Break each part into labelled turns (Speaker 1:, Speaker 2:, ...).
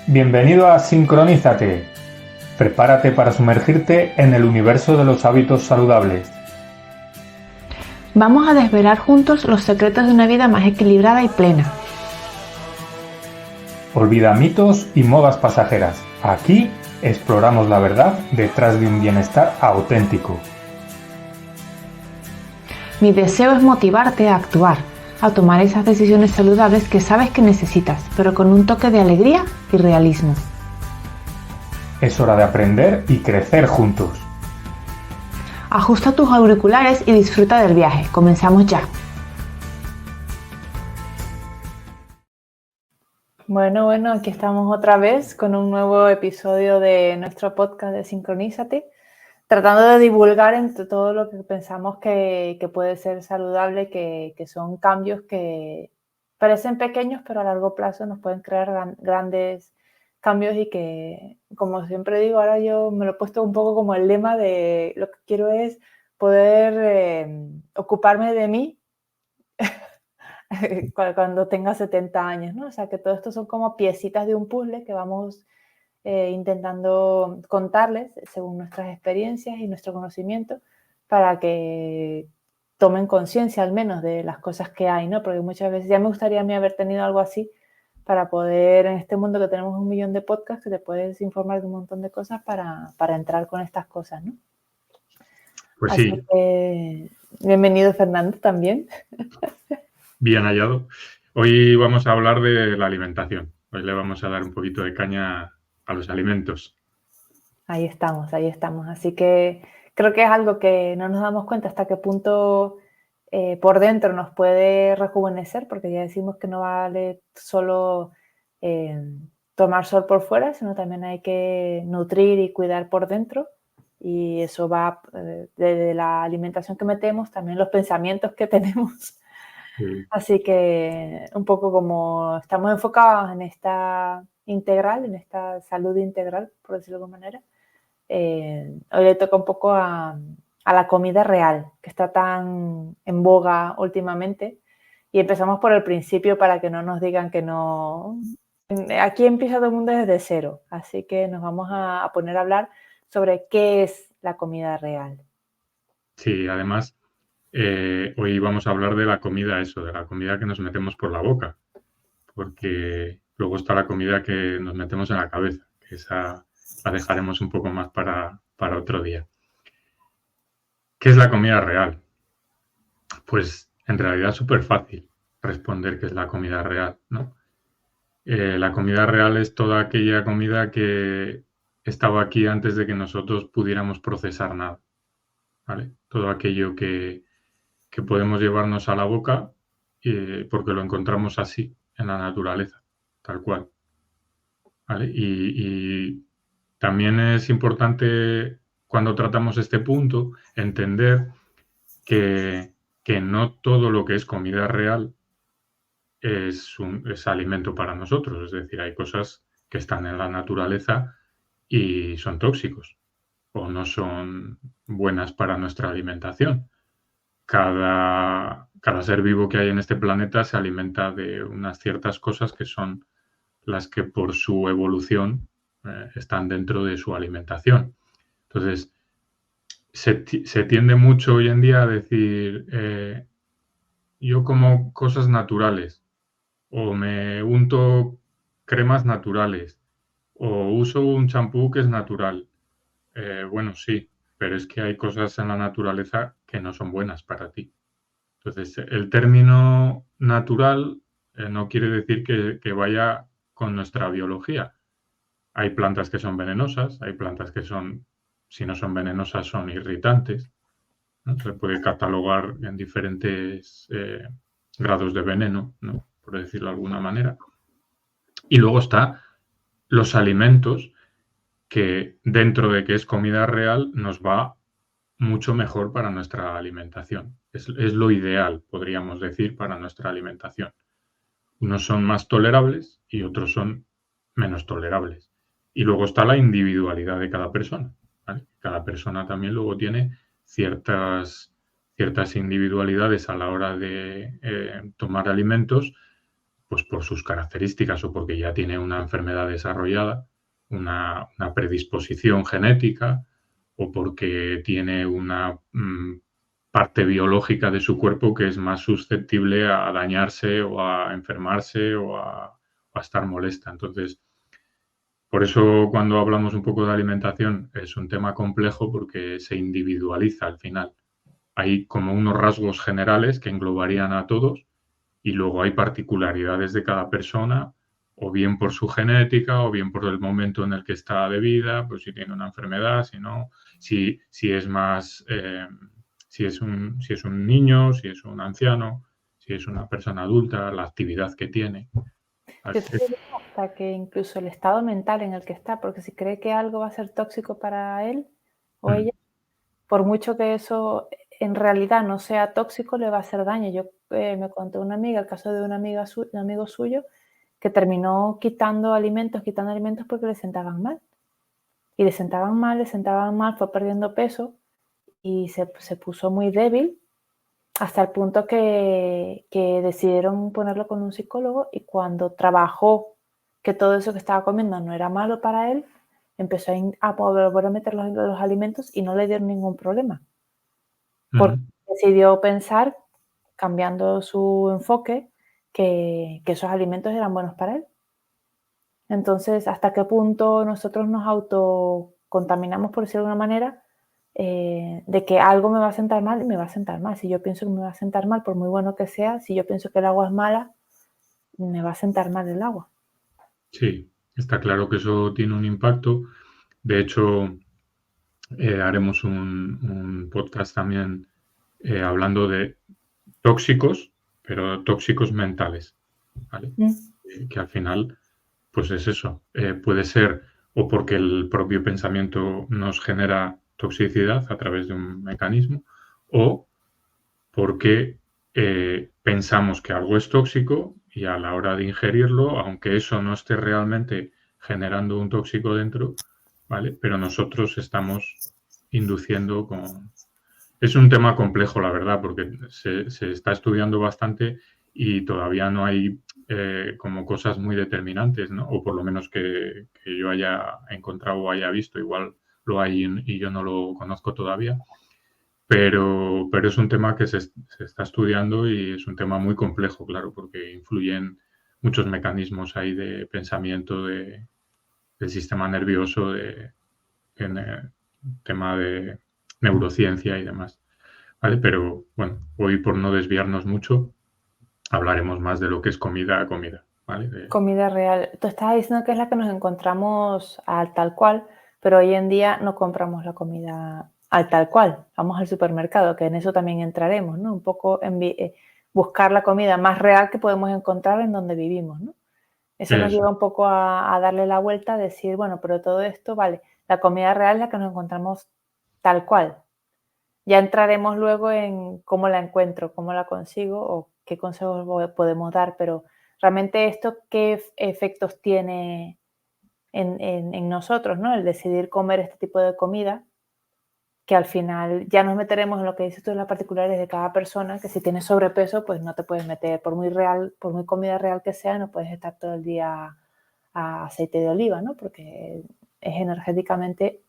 Speaker 1: Bienvenido a Sincronízate. Prepárate para sumergirte en el universo de los hábitos saludables.
Speaker 2: Vamos a desvelar juntos los secretos de una vida más equilibrada y plena.
Speaker 1: Olvida mitos y modas pasajeras. Aquí exploramos la verdad detrás de un bienestar auténtico.
Speaker 2: Mi deseo es motivarte a actuar, a tomar esas decisiones saludables que sabes que necesitas, pero con un toque de alegría y realismo.
Speaker 1: Es hora de aprender y crecer juntos.
Speaker 2: Ajusta tus auriculares y disfruta del viaje. Comenzamos ya. Bueno, aquí estamos otra vez con un nuevo episodio de nuestro podcast de Sincronízate, tratando de divulgar entre todo lo que pensamos que puede ser saludable, que son cambios que parecen pequeños, pero a largo plazo nos pueden crear grandes cambios y que, como siempre digo, ahora yo me lo he puesto un poco como el lema de lo que quiero es poder ocuparme de mí cuando tenga 70 años, ¿no? O sea, que todo esto son como piecitas de un puzzle que vamos intentando contarles según nuestras experiencias y nuestro conocimiento para que tomen conciencia al menos de las cosas que hay, ¿no? Porque muchas veces ya me gustaría a mí haber tenido algo así para poder, en este mundo que tenemos 1 millón de podcasts, que te puedes informar de un montón de cosas para entrar con estas cosas, ¿no?
Speaker 3: Pues
Speaker 2: así
Speaker 3: sí.
Speaker 2: Que, bienvenido, Fernando, también.
Speaker 3: Bien hallado. Hoy vamos a hablar de la alimentación. Hoy le vamos a dar un poquito de caña a los alimentos.
Speaker 2: Ahí estamos. Así que creo que es algo que no nos damos cuenta hasta qué punto por dentro nos puede rejuvenecer, porque ya decimos que no vale solo tomar sol por fuera, sino también hay que nutrir y cuidar por dentro. Y eso va desde la alimentación que metemos, también los pensamientos que tenemos.
Speaker 3: Sí.
Speaker 2: Así que un poco como estamos enfocados en esta integral, en esta salud integral, por decirlo de alguna manera, hoy le toca un poco a la comida real, que está tan en boga últimamente. Y empezamos por el principio para que no nos digan que no. Aquí empieza todo el mundo desde cero, así que nos vamos a poner a hablar sobre qué es la comida real.
Speaker 3: Sí, además, hoy vamos a hablar de la comida, de la comida que nos metemos por la boca, porque luego está la comida que nos metemos en la cabeza, que esa la dejaremos un poco más para otro día. ¿Qué es la comida real? Pues en realidad es súper fácil responder qué es la comida real, ¿no? La comida real es toda aquella comida que estaba aquí antes de que nosotros pudiéramos procesar nada, ¿vale? Todo aquello que podemos llevarnos a la boca porque lo encontramos así en la naturaleza, tal cual, ¿vale? Y también es importante cuando tratamos este punto entender que no todo lo que es comida real es alimento para nosotros. Es decir, hay cosas que están en la naturaleza y son tóxicos o no son buenas para nuestra alimentación. Cada ser vivo que hay en este planeta se alimenta de unas ciertas cosas que son las que por su evolución están dentro de su alimentación. Entonces, se tiende mucho hoy en día a decir, yo como cosas naturales, o me unto cremas naturales, o uso un champú que es natural. Bueno, sí, pero es que hay cosas en la naturaleza que no son buenas para ti. Entonces, el término natural no quiere decir que vaya con nuestra biología. Hay plantas que son venenosas, hay plantas que son, si no son venenosas, son irritantes, ¿no? Se puede catalogar en diferentes grados de veneno, ¿no? Por decirlo de alguna manera. Y luego está los alimentos que dentro de que es comida real nos va mucho mejor para nuestra alimentación. Es lo ideal, podríamos decir, para nuestra alimentación. Unos son más tolerables y otros son menos tolerables. Y luego está la individualidad de cada persona, ¿vale? Cada persona también luego tiene ciertas individualidades a la hora de tomar alimentos pues por sus características o porque ya tiene una enfermedad desarrollada, una predisposición genética, o porque tiene una parte biológica de su cuerpo que es más susceptible a dañarse o a enfermarse o a estar molesta. Entonces, por eso cuando hablamos un poco de alimentación es un tema complejo porque se individualiza al final. Hay como unos rasgos generales que englobarían a todos y luego hay particularidades de cada persona, o bien por su genética, o bien por el momento en el que está de vida, pues si tiene una enfermedad, si no, si es más, si es un niño, si es un anciano, si es una persona adulta, la actividad que tiene.
Speaker 2: Yo te diría hasta que incluso el estado mental en el que está, porque si cree que algo va a ser tóxico para él o ella, por mucho que eso en realidad no sea tóxico, le va a hacer daño. Yo me contó una amiga, el caso de un amigo suyo, que terminó quitando alimentos porque le sentaban mal. Y le sentaban mal, fue perdiendo peso y se puso muy débil hasta el punto que decidieron ponerlo con un psicólogo, y cuando trabajó que todo eso que estaba comiendo no era malo para él, empezó a volver a meter los alimentos y no le dieron ningún problema. Porque decidió pensar, cambiando su enfoque, que esos alimentos eran buenos para él. Entonces, ¿hasta qué punto nosotros nos autocontaminamos, por decirlo de alguna manera, de que algo me va a sentar mal y me va a sentar mal? Si yo pienso que me va a sentar mal, por muy bueno que sea, si yo pienso que el agua es mala, me va a sentar mal el agua.
Speaker 3: Sí, está claro que eso tiene un impacto. De hecho, haremos un podcast también hablando de tóxicos, pero tóxicos mentales, ¿vale? Que al final, pues es eso. Puede ser o porque el propio pensamiento nos genera toxicidad a través de un mecanismo, o porque pensamos que algo es tóxico y a la hora de ingerirlo, aunque eso no esté realmente generando un tóxico dentro, ¿vale? Pero nosotros estamos induciendo con... Es un tema complejo, la verdad, porque se está estudiando bastante y todavía no hay como cosas muy determinantes, ¿no? O por lo menos que yo haya encontrado o haya visto, igual lo hay y yo no lo conozco todavía. Pero es un tema que se está estudiando y es un tema muy complejo, claro, porque influyen muchos mecanismos ahí de pensamiento del sistema nervioso, en el tema de neurociencia y demás. ¿Vale? Pero bueno, hoy por no desviarnos mucho, hablaremos más de lo que es comida a comida. ¿Vale?
Speaker 2: Comida real. Tú estabas diciendo que es la que nos encontramos al tal cual, pero hoy en día no compramos la comida al tal cual. Vamos al supermercado, que en eso también entraremos, ¿no? Un poco buscar la comida más real que podemos encontrar en donde vivimos, ¿no? Eso nos lleva un poco a darle la vuelta, a decir, bueno, pero todo esto, vale, la comida real es la que nos encontramos tal cual. Ya entraremos luego en cómo la encuentro, cómo la consigo o qué consejos podemos dar, pero realmente esto qué efectos tiene en nosotros, ¿no? El decidir comer este tipo de comida, que al final ya nos meteremos en lo que dices tú, en las particularidades de cada persona, que si tienes sobrepeso, pues no te puedes meter, por muy comida real que sea, no puedes estar todo el día a aceite de oliva, ¿no? Porque es energéticamente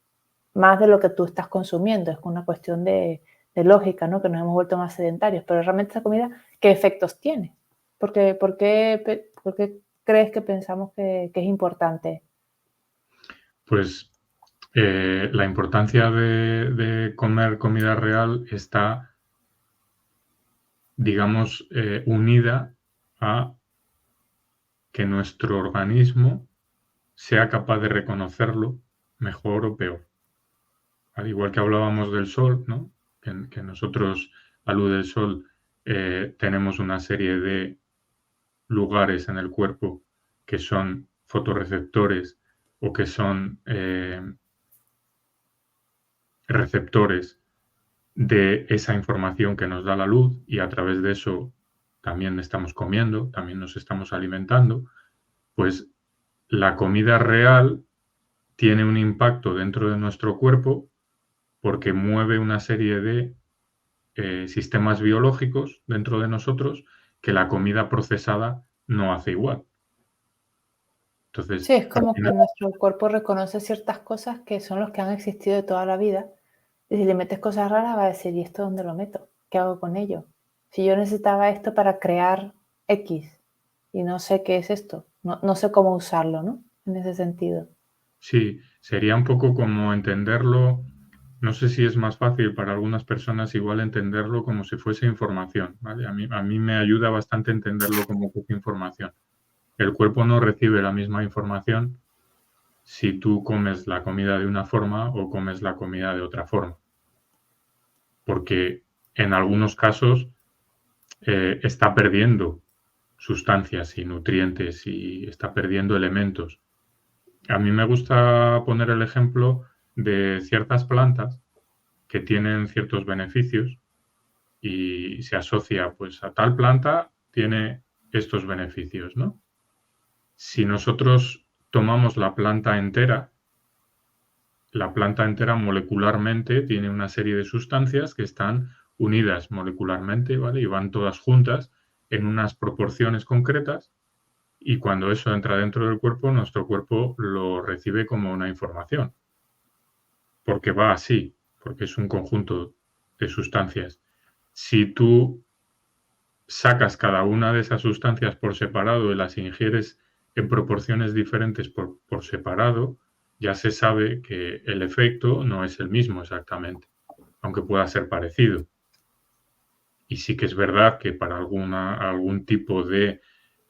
Speaker 2: más de lo que tú estás consumiendo, es una cuestión de lógica, ¿no? Que nos hemos vuelto más sedentarios, pero realmente esta comida, ¿qué efectos tiene? ¿Por qué crees que pensamos que es importante?
Speaker 3: Pues la importancia de comer comida real está, digamos, unida a que nuestro organismo sea capaz de reconocerlo mejor o peor. Al igual que hablábamos del sol, ¿no? Que nosotros, a luz del sol, tenemos una serie de lugares en el cuerpo que son fotorreceptores o que son receptores de esa información que nos da la luz, y a través de eso también estamos comiendo, también nos estamos alimentando. Pues la comida real tiene un impacto dentro de nuestro cuerpo porque mueve una serie de sistemas biológicos dentro de nosotros que la comida procesada no hace igual. Entonces,
Speaker 2: Sí, es
Speaker 3: al
Speaker 2: como que
Speaker 3: final,
Speaker 2: nuestro cuerpo reconoce ciertas cosas que son los que han existido de toda la vida. Y si le metes cosas raras, va a decir, ¿y esto dónde lo meto? ¿Qué hago con ello? Si yo necesitaba esto para crear X y no sé qué es esto, no sé cómo usarlo, ¿no? En ese sentido.
Speaker 3: sí, sería un poco como entenderlo. No sé si es más fácil para algunas personas igual entenderlo como si fuese información, ¿vale? A mí me ayuda bastante entenderlo como que es información. El cuerpo no recibe la misma información si tú comes la comida de una forma o comes la comida de otra forma, porque en algunos casos está perdiendo sustancias y nutrientes y está perdiendo elementos. A mí me gusta poner el ejemplo de ciertas plantas que tienen ciertos beneficios y se asocia, pues a tal planta tiene estos beneficios, ¿no? Si nosotros tomamos la planta entera molecularmente tiene una serie de sustancias que están unidas molecularmente, ¿vale? Y van todas juntas en unas proporciones concretas y cuando eso entra dentro del cuerpo, nuestro cuerpo lo recibe como una información, porque va así, porque es un conjunto de sustancias. Si tú sacas cada una de esas sustancias por separado y las ingieres en proporciones diferentes por separado, ya se sabe que el efecto no es el mismo exactamente, aunque pueda ser parecido. Y sí que es verdad que para algún tipo de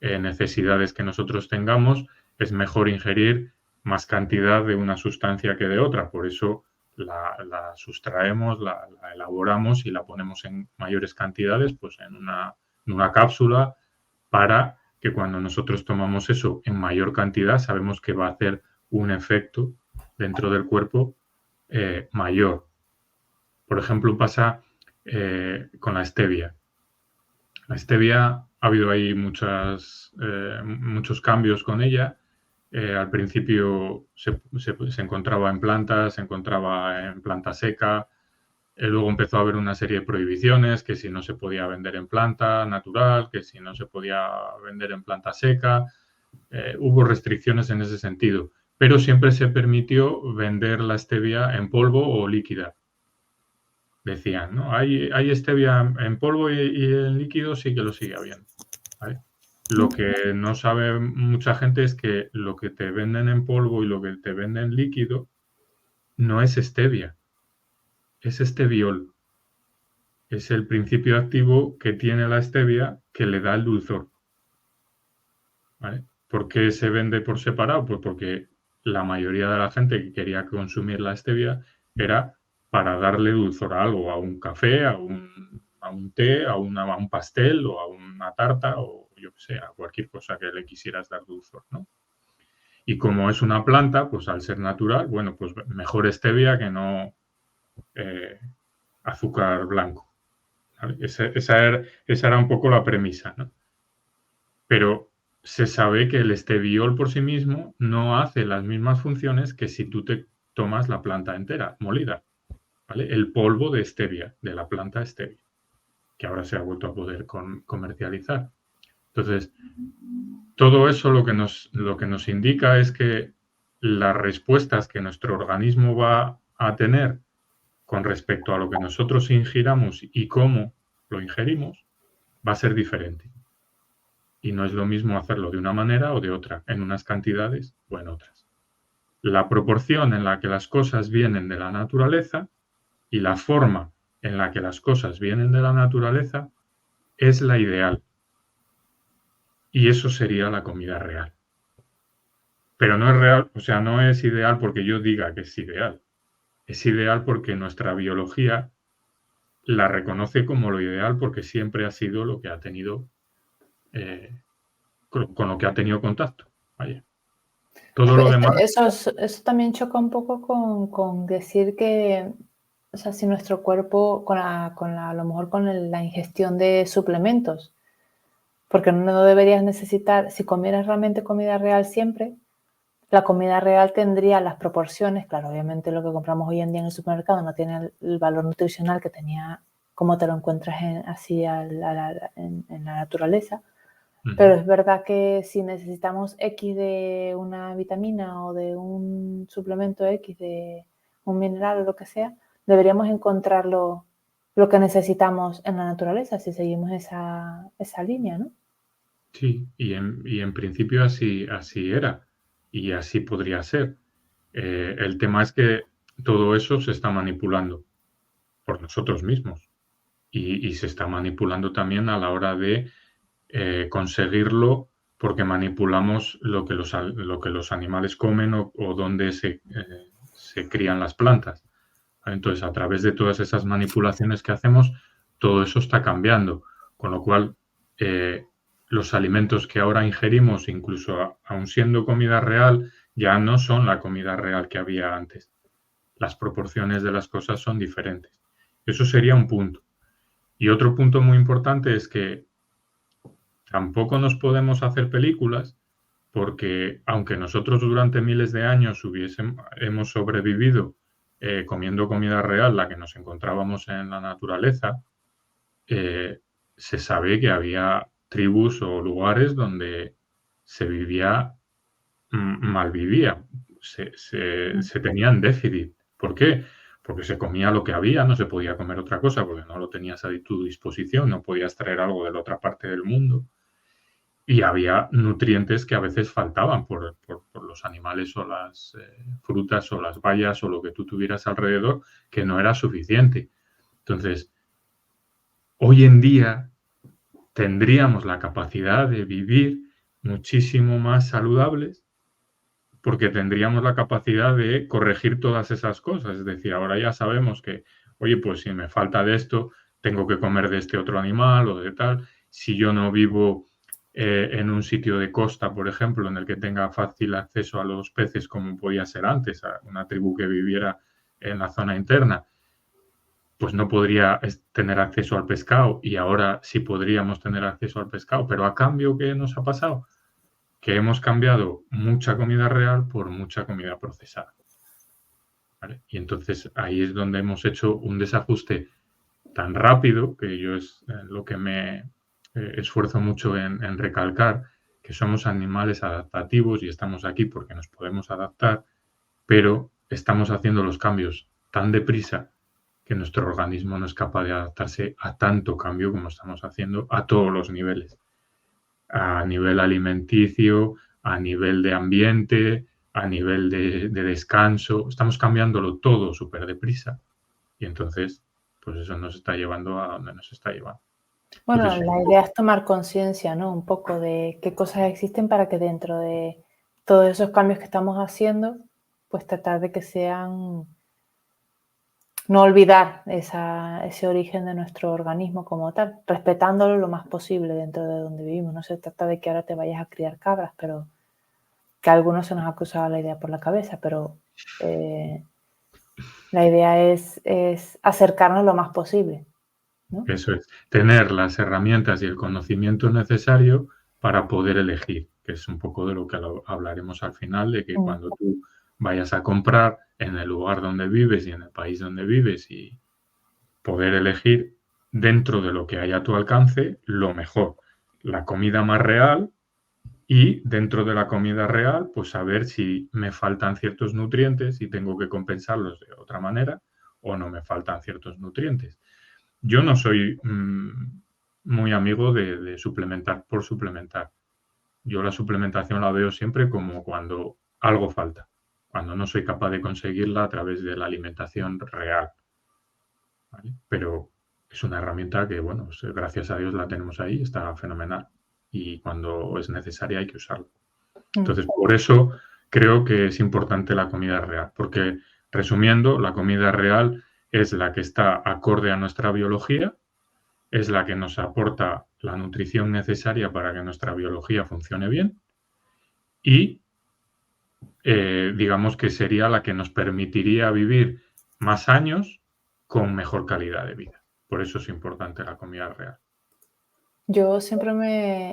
Speaker 3: necesidades que nosotros tengamos, es mejor ingerir más cantidad de una sustancia que de otra. Por eso la sustraemos, la elaboramos y la ponemos en mayores cantidades, pues en una cápsula, para que cuando nosotros tomamos eso en mayor cantidad, sabemos que va a hacer un efecto dentro del cuerpo mayor. Por ejemplo, pasa con la stevia. La stevia ha habido ahí muchos cambios con ella. Al principio se encontraba en plantas, se encontraba en planta seca. Luego empezó a haber una serie de prohibiciones, que si no se podía vender en planta natural, que si no se podía vender en planta seca. Hubo restricciones en ese sentido, pero siempre se permitió vender la stevia en polvo o líquida. Decían, ¿no? Hay stevia en polvo y en líquido sí que lo sigue habiendo, ¿vale? Lo que no sabe mucha gente es que lo que te venden en polvo y lo que te venden en líquido no es stevia, es esteviol. Es el principio activo que tiene la stevia que le da el dulzor, ¿vale? ¿Por qué se vende por separado? Pues porque la mayoría de la gente que quería consumir la stevia era para darle dulzor a algo, a un café, a un té, a un pastel o a una tarta o yo qué sé, a cualquier cosa que le quisieras dar dulzor, ¿no? Y como es una planta, pues al ser natural, bueno, pues mejor stevia que no eh, azúcar blanco, ¿vale? Esa era un poco la premisa, ¿no? Pero se sabe que el esteviol por sí mismo no hace las mismas funciones que si tú te tomas la planta entera, molida, ¿vale? El polvo de stevia, de la planta stevia, que ahora se ha vuelto a poder comercializar. Entonces, todo eso lo que nos indica es que las respuestas que nuestro organismo va a tener con respecto a lo que nosotros ingiramos y cómo lo ingerimos va a ser diferente. Y no es lo mismo hacerlo de una manera o de otra, en unas cantidades o en otras. La proporción en la que las cosas vienen de la naturaleza y la forma en la que las cosas vienen de la naturaleza es la ideal. Y eso sería la comida real. Pero no es real, o sea, no es ideal porque yo diga que es ideal. Es ideal porque nuestra biología la reconoce como lo ideal porque siempre ha sido lo que ha tenido, con lo que ha tenido contacto. Vaya. Todo lo demás.
Speaker 2: Eso también choca un poco con decir que, o sea, si nuestro cuerpo, a lo mejor con la ingestión de suplementos, porque no deberías necesitar, si comieras realmente comida real siempre, la comida real tendría las proporciones, claro, obviamente lo que compramos hoy en día en el supermercado no tiene el valor nutricional que tenía como te lo encuentras en la naturaleza, Pero es verdad que si necesitamos X de una vitamina o de un suplemento X de un mineral o lo que sea, deberíamos encontrar lo que necesitamos en la naturaleza si seguimos esa línea, ¿no?
Speaker 3: Sí, y en principio así era y así podría ser. El tema es que todo eso se está manipulando por nosotros mismos y se está manipulando también a la hora de conseguirlo porque manipulamos lo que los animales comen o dónde se crían las plantas. Entonces, a través de todas esas manipulaciones que hacemos, todo eso está cambiando, con lo cual los alimentos que ahora ingerimos, incluso aun siendo comida real, ya no son la comida real que había antes. Las proporciones de las cosas son diferentes. Eso sería un punto. Y otro punto muy importante es que tampoco nos podemos hacer películas porque aunque nosotros durante miles de años hemos sobrevivido comiendo comida real, la que nos encontrábamos en la naturaleza, se sabe que había tribus o lugares donde se vivía, mal vivía, se tenían déficit. ¿Por qué? Porque se comía lo que había, no se podía comer otra cosa porque no lo tenías a tu disposición, no podías traer algo de la otra parte del mundo. Y había nutrientes que a veces faltaban por los animales o las frutas o las bayas o lo que tú tuvieras alrededor, que no era suficiente. Entonces, hoy en día tendríamos la capacidad de vivir muchísimo más saludables porque tendríamos la capacidad de corregir todas esas cosas. Es decir, ahora ya sabemos que, oye, pues si me falta de esto, tengo que comer de este otro animal o de tal. Si yo no vivo en un sitio de costa, por ejemplo, en el que tenga fácil acceso a los peces como podía ser antes, a una tribu que viviera en la zona interna, pues no podría tener acceso al pescado y ahora sí podríamos tener acceso al pescado. Pero a cambio, ¿qué nos ha pasado? Que hemos cambiado mucha comida real por mucha comida procesada. ¿Vale? Y entonces ahí es donde hemos hecho un desajuste tan rápido, que yo es lo que me esfuerzo mucho en recalcar, que somos animales adaptativos y estamos aquí porque nos podemos adaptar, pero estamos haciendo los cambios tan deprisa que nuestro organismo no es capaz de adaptarse a tanto cambio como estamos haciendo a todos los niveles. A nivel alimenticio, a nivel de ambiente, a nivel de descanso. Estamos cambiándolo todo súper deprisa. Y entonces, pues eso nos está llevando a donde nos está llevando.
Speaker 2: Bueno,
Speaker 3: Entonces,
Speaker 2: la idea es tomar conciencia, ¿no? Un poco de qué cosas existen para que dentro de todos esos cambios que estamos haciendo, pues tratar de que sean, no olvidar ese origen de nuestro organismo como tal, respetándolo lo más posible dentro de donde vivimos. No se trata de que ahora te vayas a criar cabras, pero que a algunos se nos ha cruzado la idea por la cabeza, pero la idea es acercarnos lo más posible, ¿no?
Speaker 3: eso es, tener las herramientas y el conocimiento necesario para poder elegir, que es un poco de lo que hablaremos al final, de que cuando tú vayas a comprar en el lugar donde vives y en el país donde vives y poder elegir dentro de lo que hay a tu alcance lo mejor, la comida más real y dentro de la comida real, pues saber si me faltan ciertos nutrientes y tengo que compensarlos de otra manera o no me faltan ciertos nutrientes. Yo no soy muy amigo de suplementar por suplementar. Yo la suplementación la veo siempre como cuando algo falta, cuando no soy capaz de conseguirla a través de la alimentación real. ¿Vale? Pero es una herramienta que, bueno, pues, gracias a Dios la tenemos ahí, está fenomenal. Y cuando es necesaria hay que usarla. Entonces, por eso creo que es importante la comida real, porque resumiendo, la comida real es la que está acorde a nuestra biología, es la que nos aporta la nutrición necesaria para que nuestra biología funcione bien y digamos que sería la que nos permitiría vivir más años con mejor calidad de vida. Por eso es importante la comida real.
Speaker 2: Yo siempre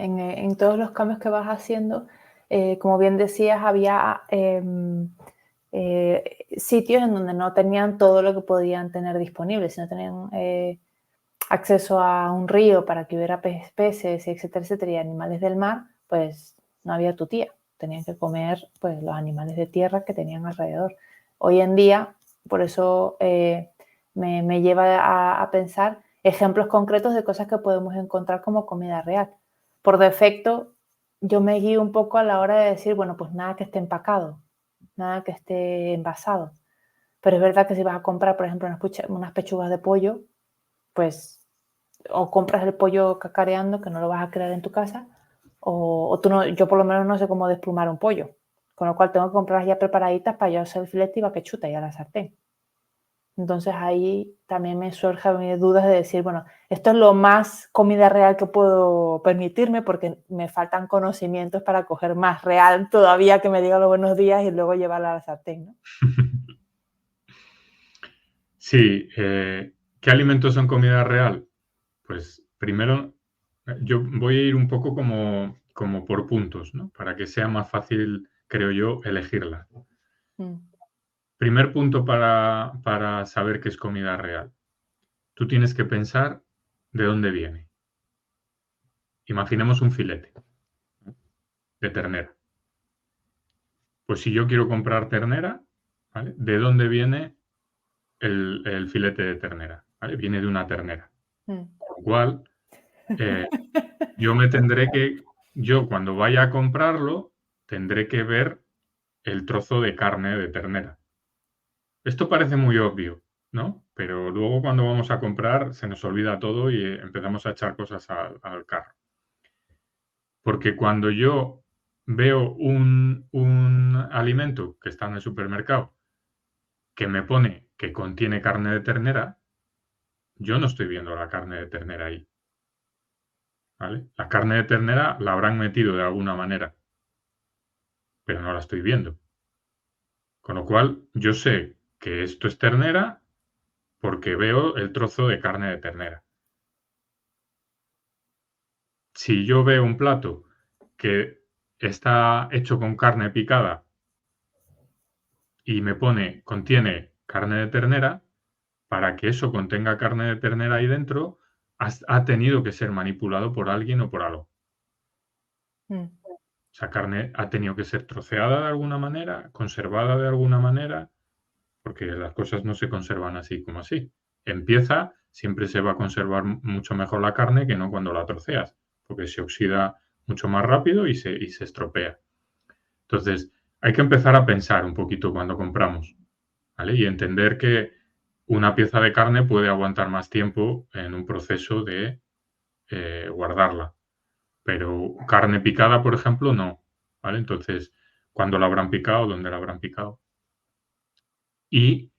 Speaker 2: en todos los cambios que vas haciendo, como bien decías, había sitios en donde no tenían todo lo que podían tener disponible, sino tenían acceso a un río para que hubiera peces, etcétera, etcétera, y animales del mar, pues no había tutía. Tenían que comer pues los animales de tierra que tenían alrededor. Hoy en día, por eso me lleva a pensar ejemplos concretos de cosas que podemos encontrar como comida real. Por defecto, yo me guío un poco a la hora de decir, bueno, pues nada que esté empacado, nada que esté envasado. Pero es verdad que si vas a comprar, por ejemplo, unas pechugas de pollo, pues o compras el pollo cacareando, que no lo vas a crear en tu casa, o tú no, yo por lo menos no sé cómo desplumar un pollo, con lo cual tengo que comprarlas ya preparaditas para yo hacer el filete y va que chuta y a la sartén. Entonces ahí también me surgen dudas de decir, bueno, esto es lo más comida real que puedo permitirme porque me faltan conocimientos para coger más real todavía que me diga los buenos días y luego llevarla a la sartén, ¿no?
Speaker 3: Sí, ¿qué alimentos son comida real? Pues primero, yo voy a ir un poco como por puntos, ¿no? Para que sea más fácil, creo yo, elegirla. Primer punto para saber qué es comida real. Tú tienes que pensar de dónde viene. Imaginemos un filete de ternera. Pues si yo quiero comprar ternera, ¿vale? ¿De dónde viene el filete de ternera? ¿Vale? Viene de una ternera. Con lo cual, yo cuando vaya a comprarlo, tendré que ver el trozo de carne de ternera. Esto parece muy obvio, ¿no? Pero luego cuando vamos a comprar se nos olvida todo y empezamos a echar cosas al carro. Porque cuando yo veo un alimento que está en el supermercado que me pone que contiene carne de ternera, yo no estoy viendo la carne de ternera ahí. ¿Vale? La carne de ternera la habrán metido de alguna manera, pero no la estoy viendo. Con lo cual, yo sé que esto es ternera porque veo el trozo de carne de ternera. Si yo veo un plato que está hecho con carne picada y me contiene carne de ternera, para que eso contenga carne de ternera ahí dentro, ha tenido que ser manipulado por alguien o por algo. Esa carne ha tenido que ser troceada de alguna manera, conservada de alguna manera, porque las cosas no se conservan así como así. Siempre se va a conservar mucho mejor la carne que no cuando la troceas, porque se oxida mucho más rápido y se estropea. Entonces, hay que empezar a pensar un poquito cuando compramos, ¿vale? Y entender que una pieza de carne puede aguantar más tiempo en un proceso de guardarla. Pero carne picada, por ejemplo, no, ¿vale? Entonces, ¿cuándo la habrán picado? ¿Dónde la habrán picado? Y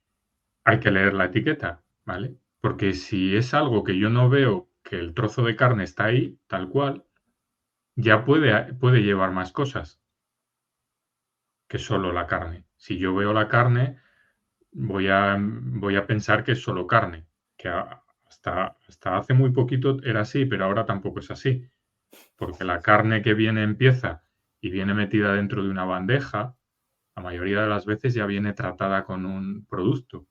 Speaker 3: hay que leer la etiqueta, ¿vale? Porque si es algo que yo no veo que el trozo de carne está ahí, tal cual, ya puede llevar más cosas que solo la carne. Si yo veo la carne, voy a pensar que es solo carne, que hasta hace muy poquito era así, pero ahora tampoco es así. Porque la carne que viene en pieza y viene metida dentro de una bandeja, la mayoría de las veces ya viene tratada con un producto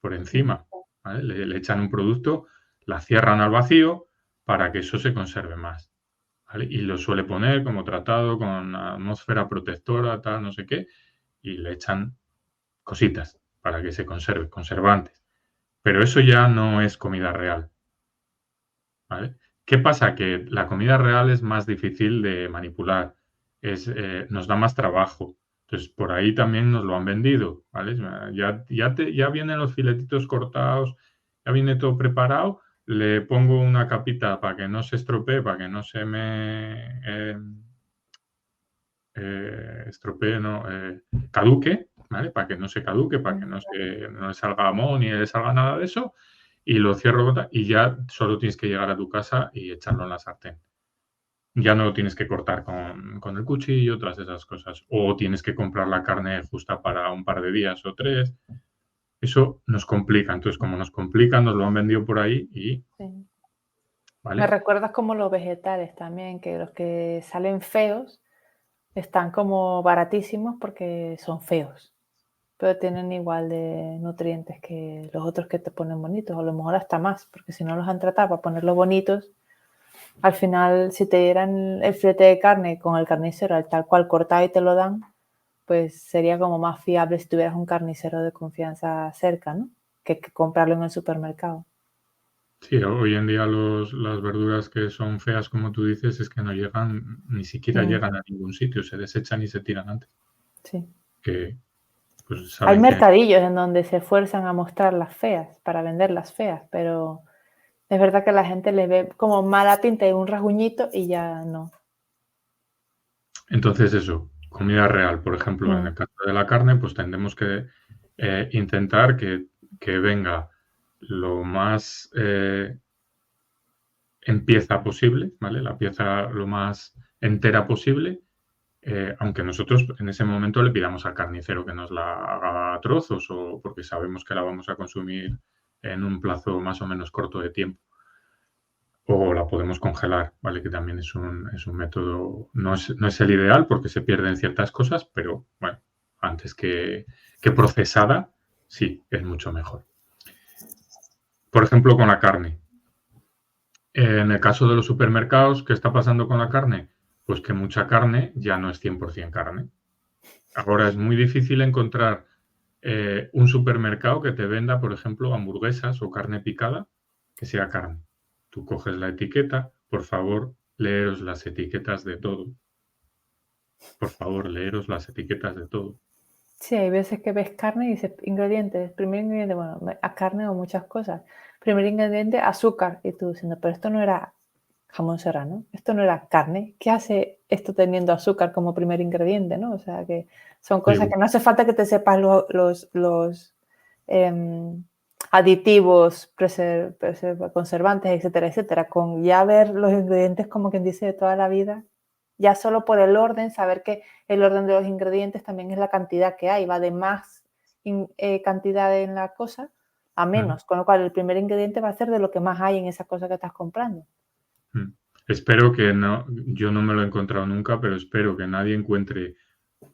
Speaker 3: por encima, ¿vale? Le echan un producto, la cierran al vacío para que eso se conserve más, ¿vale? Y lo suele poner como tratado con atmósfera protectora, tal, no sé qué, y le echan cositas para que se conserve, conservantes. Pero eso ya no es comida real, ¿vale? ¿Qué pasa? Que la comida real es más difícil de manipular, nos da más trabajo. Entonces, por ahí también nos lo han vendido, ¿vale? Ya vienen los filetitos cortados, ya viene todo preparado, le pongo una capita para que no se estropee, para que no se me estropee, no, caduque, ¿vale? Para que no se caduque, para que no le salga amón ni le salga nada de eso, y lo cierro y ya solo tienes que llegar a tu casa y echarlo en la sartén. Ya no lo tienes que cortar con el cuchillo, todas esas cosas. O tienes que comprar la carne justa para un par de días o 3. Eso nos complica. Entonces, como nos complica, nos lo han vendido por ahí y...
Speaker 2: Sí.
Speaker 3: ¿Vale?
Speaker 2: Me recuerdas como los vegetales también, que los que salen feos están como baratísimos porque son feos. pero tienen igual de nutrientes que los otros que te ponen bonitos, o a lo mejor hasta más, porque si no los han tratado para ponerlos bonitos, al final si te dieran el filete de carne con el carnicero al tal cual cortado y te lo dan, pues sería como más fiable si tuvieras un carnicero de confianza cerca, ¿no? Que comprarlo en el supermercado.
Speaker 3: Sí, hoy en día las verduras que son feas, como tú dices, es que no llegan, ni siquiera llegan a ningún sitio, se desechan y se tiran antes.
Speaker 2: Sí.
Speaker 3: Que, pues,
Speaker 2: Hay
Speaker 3: saben
Speaker 2: mercadillos en donde se esfuerzan a mostrar las feas, para vender las feas, pero es verdad que la gente le ve como mala pinta y un rasguñito y ya no.
Speaker 3: Entonces eso, comida real, por ejemplo, en el caso de la carne, pues tendremos que intentar que venga lo más en pieza posible, ¿vale? La pieza lo más entera posible, aunque nosotros en ese momento le pidamos al carnicero que nos la haga a trozos o porque sabemos que la vamos a consumir en un plazo más o menos corto de tiempo. O la podemos congelar, ¿vale? Que también es un método, no es el ideal porque se pierden ciertas cosas, pero bueno, antes que procesada, sí, es mucho mejor. Por ejemplo, con la carne. En el caso de los supermercados, ¿qué está pasando con la carne? Pues que mucha carne ya no es 100% carne. Ahora es muy difícil encontrar un supermercado que te venda, por ejemplo, hamburguesas o carne picada que sea carne. Tú coges la etiqueta, por favor, leeros las etiquetas de todo. Por favor, leeros las etiquetas de todo.
Speaker 2: Sí, hay veces que ves carne y dices ingredientes. Primer ingrediente, bueno, a carne o muchas cosas. Primer ingrediente, azúcar. Y tú diciendo, pero esto no era jamón serrano, esto no era carne. ¿Qué hace esto teniendo azúcar como primer ingrediente, no? O sea, que son cosas que no hace falta que te sepas los aditivos, conservantes, etcétera, etcétera. Con ya ver los ingredientes como quien dice de toda la vida, ya solo por el orden, saber que el orden de los ingredientes también es la cantidad que hay, va de más cantidad en la cosa a menos, con lo cual el primer ingrediente va a ser de lo que más hay en esa cosa que estás comprando.
Speaker 3: Espero que no, yo no me lo he encontrado nunca, pero espero que nadie encuentre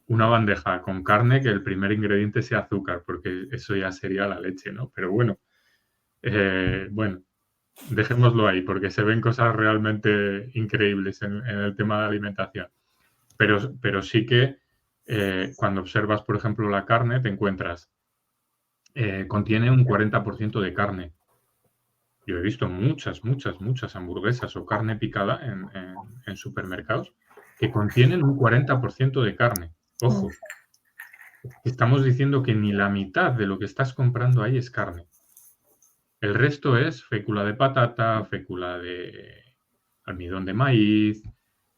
Speaker 3: una bandeja con carne que el primer ingrediente sea azúcar, porque eso ya sería la leche, ¿no? Pero bueno, dejémoslo ahí, porque se ven cosas realmente increíbles en el tema de alimentación. Pero sí que cuando observas, por ejemplo, la carne, te encuentras, contiene un 40% de carne. Yo he visto muchas hamburguesas o carne picada en supermercados que contienen un 40% de carne. Ojo, estamos diciendo que ni la mitad de lo que estás comprando ahí es carne. El resto es fécula de patata, fécula de almidón de maíz,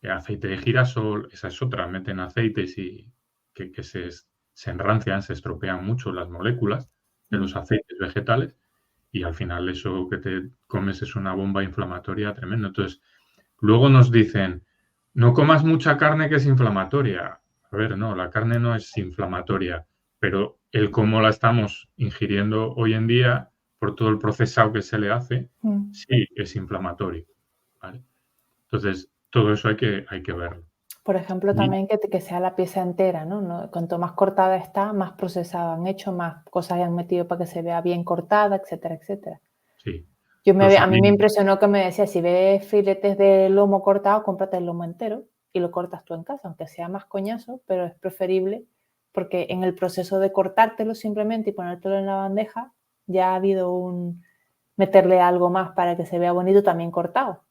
Speaker 3: aceite de girasol. Esa es otra, meten aceites y que se enrancian, se estropean mucho las moléculas de los aceites vegetales. Y al final eso que te comes es una bomba inflamatoria tremenda. Entonces, luego nos dicen, no comas mucha carne que es inflamatoria. A ver, no, la carne no es inflamatoria, pero el cómo la estamos ingiriendo hoy en día, por todo el procesado que se le hace, sí es inflamatorio, ¿vale? Entonces, todo eso hay que verlo.
Speaker 2: Por ejemplo, también que sea la pieza entera, ¿no? Cuanto más cortada está, más procesada han hecho, más cosas han metido para que se vea bien cortada, etcétera, etcétera.
Speaker 3: Sí.
Speaker 2: A mí me impresionó que me decía, si ves filetes de lomo cortado, cómprate el lomo entero y lo cortas tú en casa, aunque sea más coñazo, pero es preferible porque en el proceso de cortártelo simplemente y ponértelo en la bandeja, ya ha habido meterle algo más para que se vea bonito también cortado.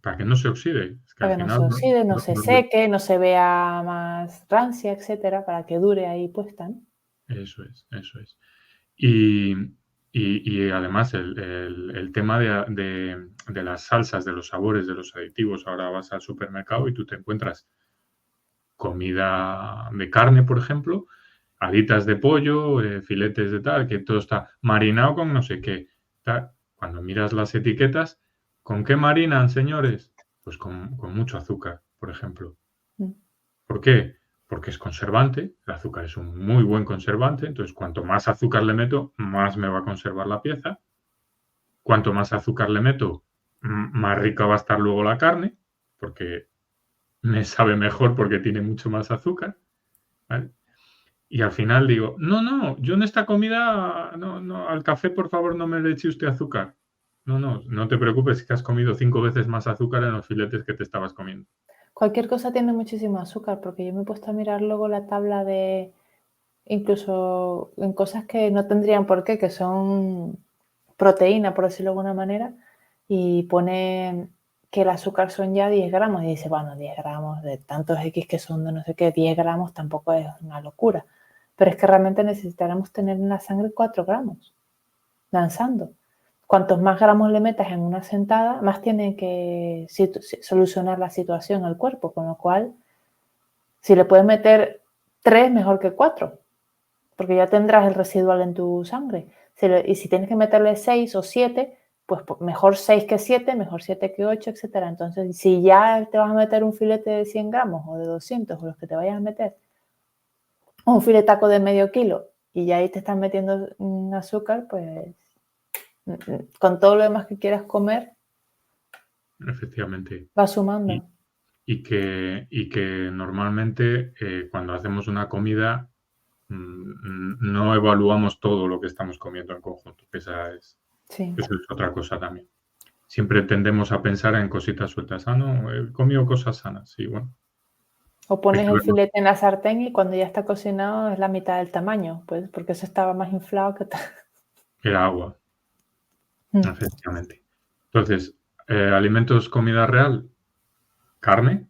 Speaker 3: Para que no se oxide. Es que
Speaker 2: para
Speaker 3: al
Speaker 2: que no
Speaker 3: final,
Speaker 2: se oxide, no se seque, no se vea más rancia, etcétera, para que dure ahí puesta, ¿no?
Speaker 3: Eso es. Y además el tema de las salsas, de los sabores, de los aditivos. Ahora vas al supermercado y tú te encuentras comida de carne, por ejemplo, alitas de pollo, filetes de tal, que todo está marinado con no sé qué. Cuando miras las etiquetas, ¿con qué marinan, señores? Pues con mucho azúcar, por ejemplo. ¿Por qué? Porque es conservante, el azúcar es un muy buen conservante, entonces cuanto más azúcar le meto, más me va a conservar la pieza. Cuanto más azúcar le meto, más rica va a estar luego la carne, porque me sabe mejor porque tiene mucho más azúcar, ¿vale? Y al final digo, no, yo en esta comida, no, al café por favor no me le eche usted azúcar. No te preocupes, que has comido 5 veces más azúcar en los filetes que te estabas comiendo.
Speaker 2: Cualquier cosa tiene muchísimo azúcar, porque yo me he puesto a mirar luego la tabla de, incluso en cosas que no tendrían por qué, que son proteína, por decirlo de alguna manera, y pone que el azúcar son ya 10 gramos. Y dice, bueno, 10 gramos de tantos X que son de no sé qué, 10 gramos tampoco es una locura. Pero es que realmente necesitaremos tener en la sangre 4 gramos, lanzando. Cuantos más gramos le metas en una sentada, más tiene que solucionar la situación al cuerpo, con lo cual, si le puedes meter 3, mejor que 4, porque ya tendrás el residual en tu sangre. Y si tienes que meterle 6 o 7, pues mejor 6 que 7, mejor 7 que 8, etc. Entonces, si ya te vas a meter un filete de 100 gramos o de 200 o los que te vayas a meter, o un filetaco de medio kilo, y ya ahí te estás metiendo azúcar, pues con todo lo demás que quieras comer,
Speaker 3: Efectivamente.
Speaker 2: va sumando.
Speaker 3: Y que normalmente cuando hacemos una comida no evaluamos todo lo que estamos comiendo en conjunto, que eso es otra cosa también. Siempre tendemos a pensar en cositas sueltas. No, he comido cosas sanas, sí, bueno.
Speaker 2: O pones el filete en la sartén y cuando ya está cocinado es la mitad del tamaño, pues porque eso estaba más inflado que tal.
Speaker 3: Era agua, efectivamente. Entonces, alimentos, comida real, carne,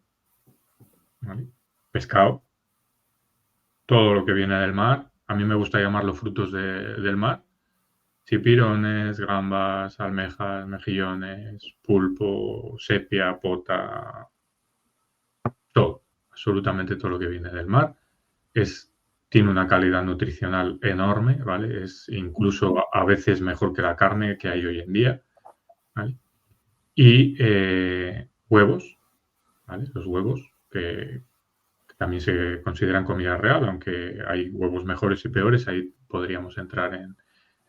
Speaker 3: ¿vale? Pescado, todo lo que viene del mar. A mí me gusta llamarlo frutos del mar. Chipirones, gambas, almejas, mejillones, pulpo, sepia, pota, todo, absolutamente todo lo que viene del mar. Tiene una calidad nutricional enorme, ¿vale? Es incluso a veces mejor que la carne que hay hoy en día, ¿vale? Y huevos, ¿vale? Los huevos que también se consideran comida real, aunque hay huevos mejores y peores, ahí podríamos entrar en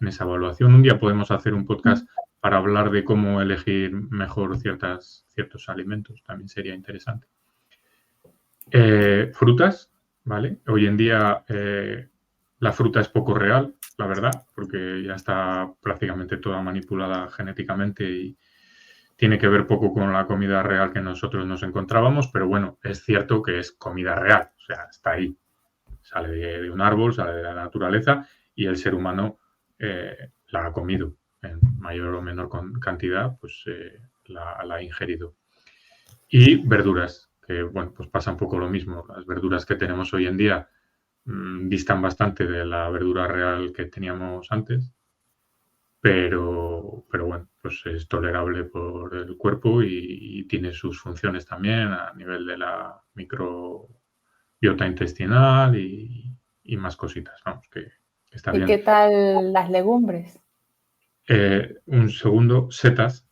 Speaker 3: esa evaluación. Un día podemos hacer un podcast para hablar de cómo elegir mejor ciertos alimentos, también sería interesante. Frutas, ¿vale? Hoy en día la fruta es poco real, la verdad, porque ya está prácticamente toda manipulada genéticamente y tiene que ver poco con la comida real que nosotros nos encontrábamos, pero bueno, es cierto que es comida real, o sea, está ahí. Sale de un árbol, sale de la naturaleza y el ser humano la ha comido en mayor o menor cantidad, pues la ha ingerido. Y verduras, que bueno, pues pasa un poco lo mismo. Las verduras que tenemos hoy en día distan bastante de la verdura real que teníamos antes, pero bueno, pues es tolerable por el cuerpo y tiene sus funciones también a nivel de la microbiota intestinal y más cositas, vamos, que está bien.
Speaker 2: ¿Y qué tal las legumbres?
Speaker 3: Un segundo, setas.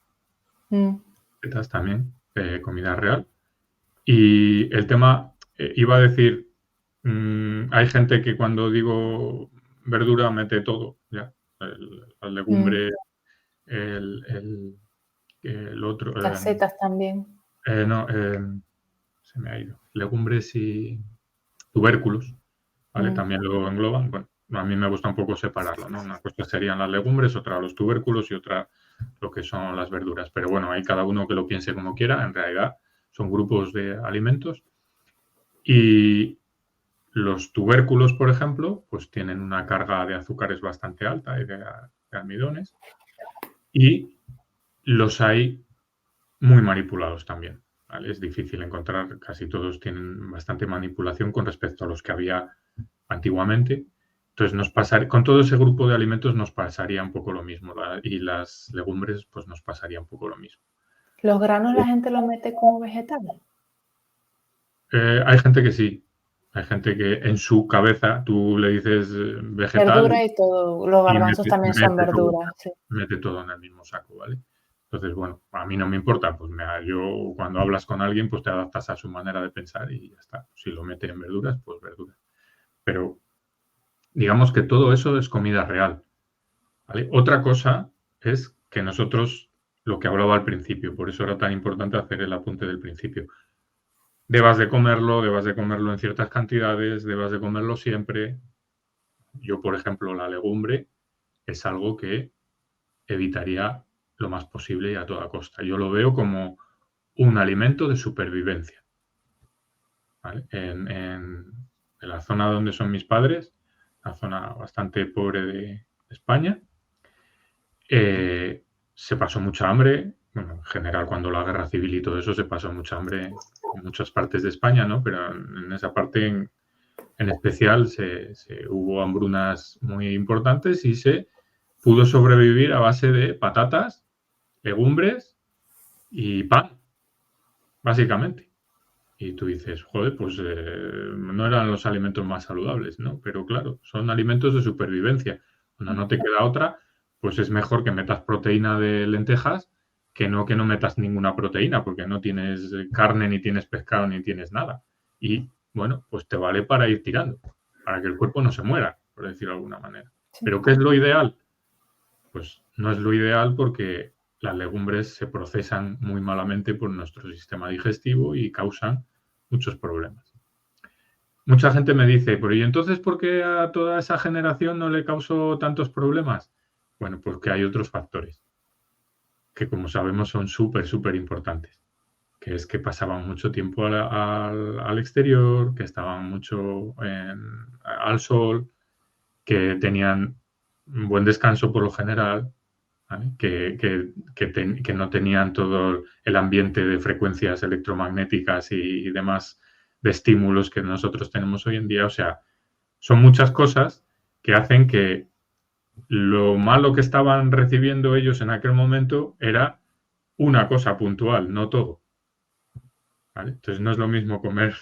Speaker 3: Setas también, comida real. Y el tema, iba a decir, hay gente que cuando digo verdura mete todo, ya. La legumbre, el otro.
Speaker 2: Las setas también.
Speaker 3: No, se me ha ido. Legumbres y tubérculos, ¿vale? También lo engloban. Bueno, a mí me gusta un poco separarlo, ¿no? Una cosa serían las legumbres, otra los tubérculos y otra lo que son las verduras. Pero bueno, hay cada uno que lo piense como quiera. En realidad son grupos de alimentos. Y los tubérculos, por ejemplo, pues tienen una carga de azúcares bastante alta y de almidones. Y los hay muy manipulados también, ¿vale? Es difícil encontrar, casi todos tienen bastante manipulación con respecto a los que había antiguamente. Entonces, con todo ese grupo de alimentos nos pasaría un poco lo mismo y las legumbres pues nos pasaría un poco lo mismo.
Speaker 2: ¿Los granos la gente los mete como vegetales?
Speaker 3: Hay gente que sí. Hay gente que en su cabeza tú le dices vegetal.
Speaker 2: Verdura y todo. Los garbanzos también son verduras. Sí.
Speaker 3: Mete todo en el mismo saco, ¿vale? Entonces, bueno, a mí no me importa. Pues yo cuando hablas con alguien, pues te adaptas a su manera de pensar y ya está. Si lo mete en verduras, pues verduras. Pero digamos que todo eso es comida real, ¿vale? Otra cosa es que nosotros, lo que hablaba al principio, por eso era tan importante hacer el apunte del principio. Debas de comerlo en ciertas cantidades, debas de comerlo siempre, Yo, por ejemplo, la legumbre es algo que evitaría lo más posible y a toda costa. Yo lo veo como un alimento de supervivencia, ¿vale? En la zona donde son mis padres, una zona bastante pobre de España, se pasó mucha hambre. Bueno, en general, cuando la guerra civil y todo eso, se pasó mucha hambre en muchas partes de España, ¿no? Pero en esa parte en especial hubo hambrunas muy importantes y se pudo sobrevivir a base de patatas, legumbres y pan, básicamente. Y tú dices, joder, pues no eran los alimentos más saludables, ¿no? Pero claro, son alimentos de supervivencia. Cuando no te queda otra, pues es mejor que metas proteína de lentejas que no metas ninguna proteína, porque no tienes carne, ni tienes pescado, ni tienes nada. Y bueno, pues te vale para ir tirando, para que el cuerpo no se muera, por decirlo de alguna manera.
Speaker 2: Sí.
Speaker 3: ¿Pero qué es lo ideal? Pues no es lo ideal porque las legumbres se procesan muy malamente por nuestro sistema digestivo y causan muchos problemas. Mucha gente me dice, pero ¿y entonces por qué a toda esa generación no le causó tantos problemas? Bueno, pues que hay otros factores que, como sabemos, son súper importantes, que es que pasaban mucho tiempo al exterior, que estaban mucho al sol, que tenían un buen descanso por lo general, ¿vale? Que no tenían todo el ambiente de frecuencias electromagnéticas y demás de estímulos que nosotros tenemos hoy en día. O sea, son muchas cosas que hacen que lo malo que estaban recibiendo ellos en aquel momento era una cosa puntual, no todo, ¿vale? Entonces no es lo mismo comer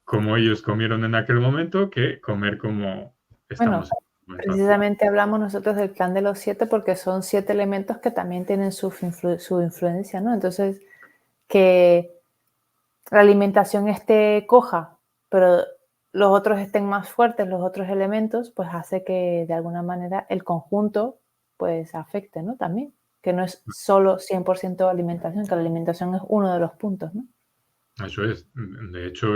Speaker 3: como ellos comieron en aquel momento que comer como estamos en este momento.
Speaker 2: Precisamente hablamos nosotros del plan de los 7 porque son 7 elementos que también tienen su influencia, ¿no? Entonces, que la alimentación esté coja, pero los otros estén más fuertes, los otros elementos, pues hace que de alguna manera el conjunto pues afecte, ¿no? También, que no es solo 100% alimentación, que la alimentación es uno de los puntos, ¿no?
Speaker 3: Eso es. De hecho,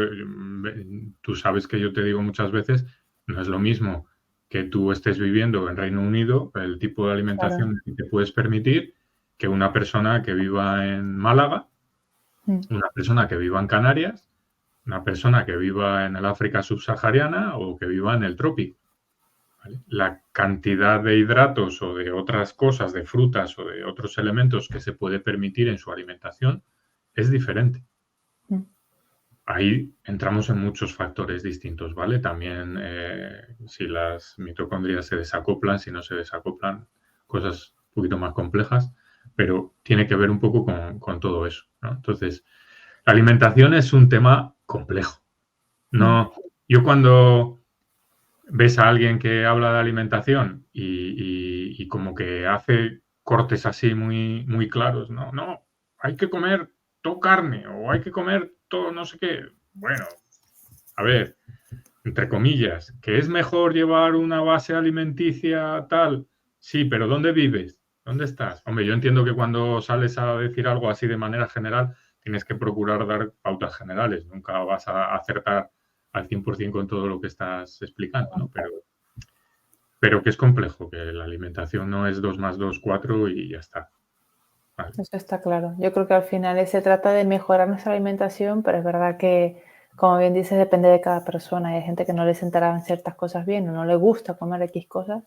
Speaker 3: tú sabes que yo te digo muchas veces, no es lo mismo que tú estés viviendo en Reino Unido, el tipo de alimentación que te puedes permitir, que una persona que viva en Málaga, una persona que viva en Canarias, una persona que viva en el África subsahariana o que viva en el trópico. ¿Vale? La cantidad de hidratos o de otras cosas, de frutas o de otros elementos que se puede permitir en su alimentación es diferente. Ahí entramos en muchos factores distintos, ¿vale? También si las mitocondrias se desacoplan, si no se desacoplan, cosas un poquito más complejas, pero tiene que ver un poco con todo eso, ¿no? Entonces, la alimentación es un tema complejo. No, yo cuando ves a alguien que habla de alimentación y como que hace cortes así muy claros, no, hay que comer todo carne o hay que comer todo no sé qué. Bueno, a ver, entre comillas, ¿que es mejor llevar una base alimenticia tal? Sí, pero ¿dónde vives? ¿Dónde estás? Hombre, yo entiendo que cuando sales a decir algo así de manera general, tienes que procurar dar pautas generales. Nunca vas a acertar al 100% con todo lo que estás explicando, ¿no? Pero que es complejo, que la alimentación no es 2 más 2, 4 y ya está. Vale.
Speaker 2: Eso está claro. Yo creo que al final se trata de mejorar nuestra alimentación, pero es verdad que, como bien dices, depende de cada persona. Hay gente que no le sentarán ciertas cosas bien o no le gusta comer X cosas,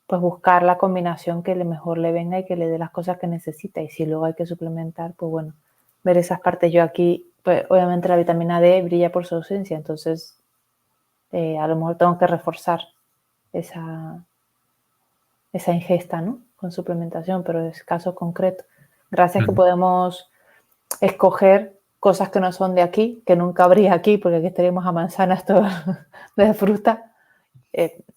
Speaker 2: pues buscar la combinación que mejor le venga y que le dé las cosas que necesita. Y si luego hay que suplementar, pues bueno, ver esas partes. Yo aquí, pues obviamente la vitamina D brilla por su ausencia, entonces a lo mejor tengo que reforzar esa ingesta, ¿no? Con suplementación, pero es caso concreto. Gracias que podemos escoger cosas que no son de aquí, que nunca habría aquí, porque aquí estaríamos a manzanas todas de fruta.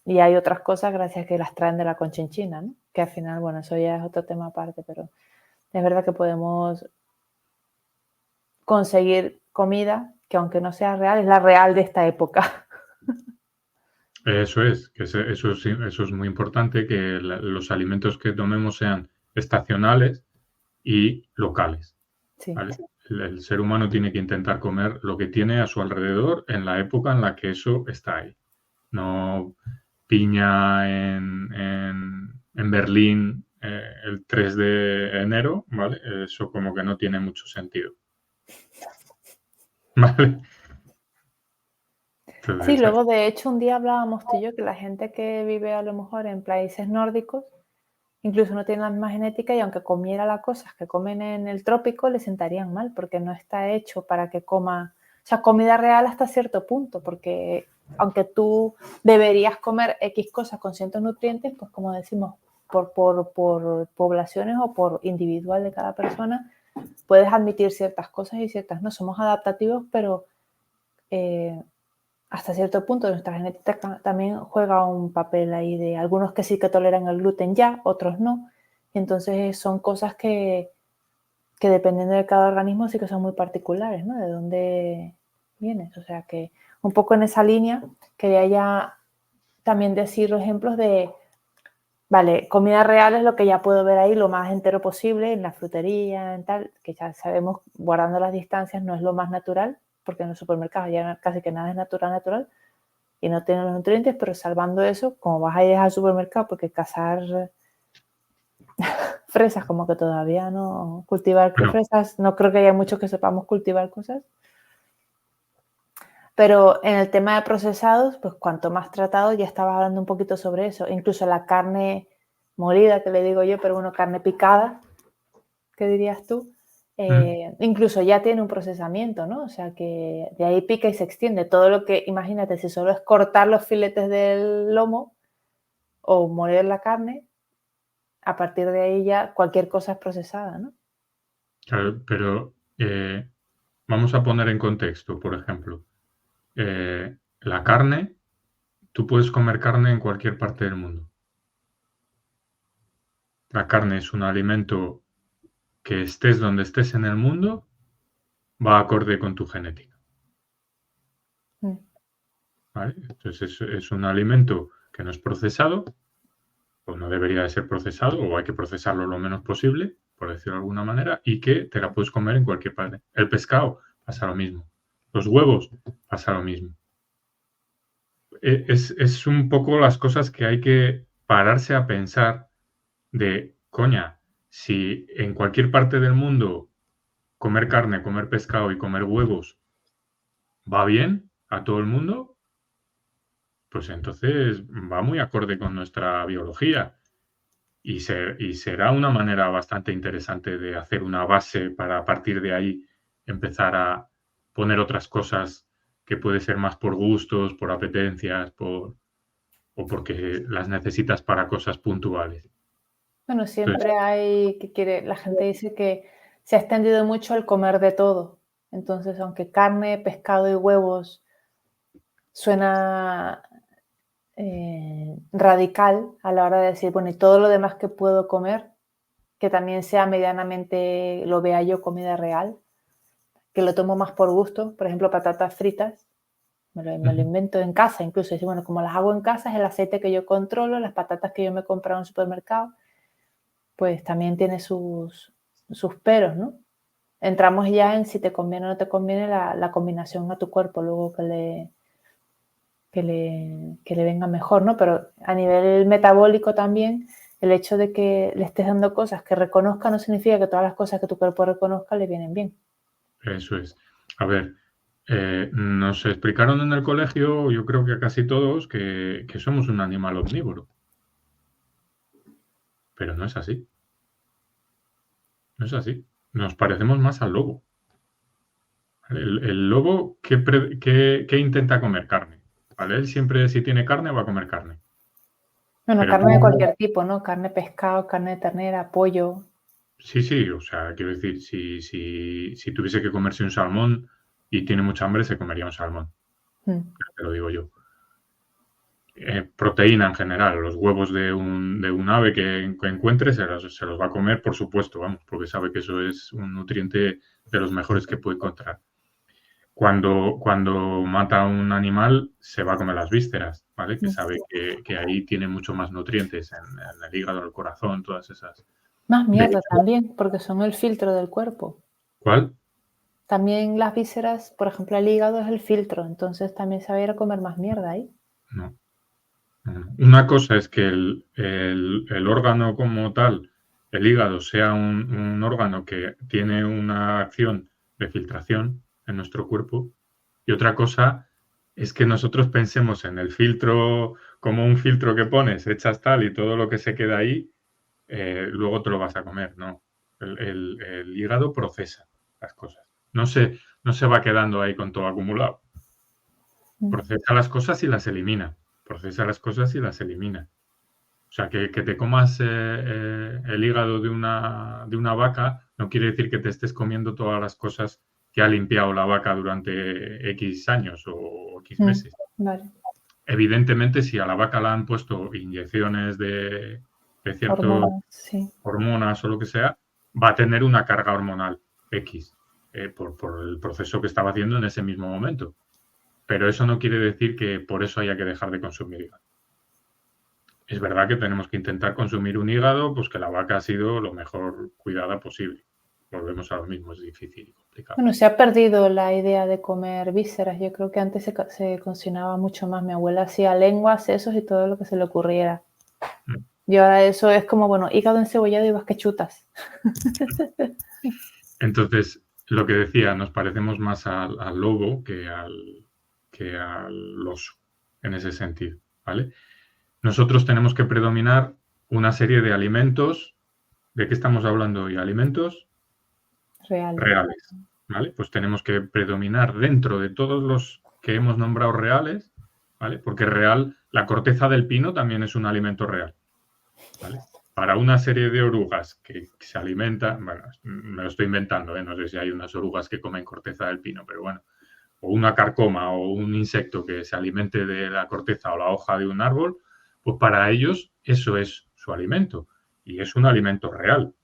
Speaker 2: Y hay otras cosas gracias que las traen de la Conchinchina, ¿no? Que al final, bueno, eso ya es otro tema aparte, pero es verdad que podemos conseguir comida que aunque no sea real, es la real de esta época.
Speaker 3: Eso es, que eso es muy importante, que los alimentos que tomemos sean estacionales y locales.
Speaker 2: Sí.
Speaker 3: ¿Vale? El ser humano tiene que intentar comer lo que tiene a su alrededor en la época en la que eso está ahí. No piña en Berlín el 3 de enero, ¿vale? Eso como que no tiene mucho sentido. ¿Vale? Entonces,
Speaker 2: Sí, luego de hecho un día hablábamos tú y yo que la gente que vive a lo mejor en países nórdicos incluso no tiene la misma genética y aunque comiera las cosas que comen en el trópico le sentarían mal porque no está hecho para que coma, o sea, comida real hasta cierto punto, porque aunque tú deberías comer X cosas con ciertos nutrientes, pues como decimos, por poblaciones o por individual de cada persona, puedes admitir ciertas cosas y ciertas no. Somos adaptativos, pero hasta cierto punto nuestra genética también juega un papel ahí de algunos que sí que toleran el gluten ya, otros no. Entonces son cosas que dependiendo de cada organismo sí que son muy particulares, ¿no? De dónde vienes. O sea que un poco en esa línea quería ya también decir ejemplos de, vale, comida real es lo que ya puedo ver ahí lo más entero posible en la frutería, en tal, que ya sabemos, guardando las distancias, no es lo más natural, porque en los supermercados ya casi que nada es natural y no tiene los nutrientes, pero salvando eso, como vas a ir al supermercado, porque cazar fresas como que todavía no, cultivar fresas, no creo que haya muchos que sepamos cultivar cosas. Pero en el tema de procesados, pues cuanto más tratado, ya estabas hablando un poquito sobre eso, incluso la carne molida, que le digo yo, pero bueno, carne picada, ¿qué dirías tú? Incluso ya tiene un procesamiento, ¿no? O sea que de ahí pica y se extiende. Todo lo que, imagínate, si solo es cortar los filetes del lomo o moler la carne, a partir de ahí ya cualquier cosa es procesada, ¿no?
Speaker 3: Claro, pero vamos a poner en contexto, por ejemplo, la carne, tú puedes comer carne en cualquier parte del mundo. La carne es un alimento que estés donde estés en el mundo, va acorde con tu genética. ¿Vale? Entonces es un alimento que no es procesado, o no debería de ser procesado, o hay que procesarlo lo menos posible, por decirlo de alguna manera, y que te la puedes comer en cualquier parte. El pescado pasa lo mismo. Los huevos pasa lo mismo. Es un poco las cosas que hay que pararse a pensar de, coña, si en cualquier parte del mundo comer carne, comer pescado y comer huevos va bien a todo el mundo, pues entonces va muy acorde con nuestra biología y será una manera bastante interesante de hacer una base para a partir de ahí empezar a poner otras cosas que puede ser más por gustos, por apetencias, o porque las necesitas para cosas puntuales.
Speaker 2: Bueno,
Speaker 3: Entonces,
Speaker 2: siempre hay la gente dice que se ha extendido mucho el comer de todo. Entonces, aunque carne, pescado y huevos suena radical a la hora de decir, bueno, y todo lo demás que puedo comer, que también sea medianamente, lo vea yo comida real, que lo tomo más por gusto, por ejemplo, patatas fritas, me lo invento en casa, incluso, y bueno, como las hago en casa, es el aceite que yo controlo, las patatas que yo me he comprado en el supermercado, pues también tiene sus peros, ¿no? Entramos ya en si te conviene o no te conviene la combinación a tu cuerpo, luego que le venga mejor, ¿no? Pero a nivel metabólico también, el hecho de que le estés dando cosas que reconozca no significa que todas las cosas que tu cuerpo reconozca le vienen bien.
Speaker 3: eso es. A ver, nos explicaron en el colegio, yo creo que a casi todos, que somos un animal omnívoro. Pero no es así. No es así. Nos parecemos más al lobo. El lobo, ¿qué intenta comer? Carne. ¿Vale? Él siempre, si tiene carne, va a comer carne.
Speaker 2: Bueno,
Speaker 3: Pero
Speaker 2: carne de cualquier tipo, ¿no? Carne, pescado, carne de ternera, pollo.
Speaker 3: sí, o sea, quiero decir, si tuviese que comerse un salmón y tiene mucha hambre, se comería un salmón. Te lo digo yo. Proteína en general, los huevos de un ave que encuentre se los va a comer, por supuesto, vamos, porque sabe que eso es un nutriente de los mejores que puede encontrar. Cuando mata a un animal, se va a comer las vísceras, ¿vale? Que sabe que ahí tiene mucho más nutrientes en el hígado, el corazón, todas esas.
Speaker 2: Más
Speaker 3: De
Speaker 2: mierda
Speaker 3: hecho,
Speaker 2: también, porque son el filtro del cuerpo.
Speaker 3: ¿cuál?
Speaker 2: También las vísceras, por ejemplo, el hígado es el filtro, entonces también se va a ir a comer más mierda ahí.
Speaker 3: No. Una cosa es que el órgano como tal, el hígado, sea un órgano que tiene una acción de filtración en nuestro cuerpo, y otra cosa es que nosotros pensemos en el filtro como un filtro que pones, echas tal y todo lo que se queda ahí, luego te lo vas a comer, no. El hígado procesa las cosas. No se va quedando ahí con todo acumulado. Procesa las cosas y las elimina. Procesa las cosas y las elimina. O sea, que te comas el hígado de una vaca no quiere decir que te estés comiendo todas las cosas que ha limpiado la vaca durante X años o X meses.
Speaker 2: Vale.
Speaker 3: Evidentemente, si a la vaca le han puesto inyecciones de ciertas hormonas o lo que sea, va a tener una carga hormonal X por el proceso que estaba haciendo en ese mismo momento. Pero eso no quiere decir que por eso haya que dejar de consumir hígado. Es verdad que tenemos que intentar consumir un hígado, pues que la vaca ha sido lo mejor cuidada posible. Volvemos a lo mismo, es difícil y complicado.
Speaker 2: Bueno, se ha perdido la idea de comer vísceras. Yo creo que antes se cocinaba mucho más. Mi abuela hacía lenguas, sesos y todo lo que se le ocurriera. Y ahora eso es como, bueno, hígado encebollado y vas que chutas.
Speaker 3: Entonces, lo que decía, nos parecemos más al lobo que al oso, en ese sentido, ¿vale? Nosotros tenemos que predominar una serie de alimentos. ¿De qué estamos hablando hoy? Alimentos reales, ¿vale? Pues tenemos que predominar dentro de todos los que hemos nombrado reales, ¿vale? Porque la corteza del pino también es un alimento real, ¿vale? Para una serie de orugas que se alimentan, bueno, me lo estoy inventando, no sé si hay unas orugas que comen corteza del pino, pero bueno, o una carcoma o un insecto que se alimente de la corteza o la hoja de un árbol, pues para ellos eso es su alimento y es un alimento real,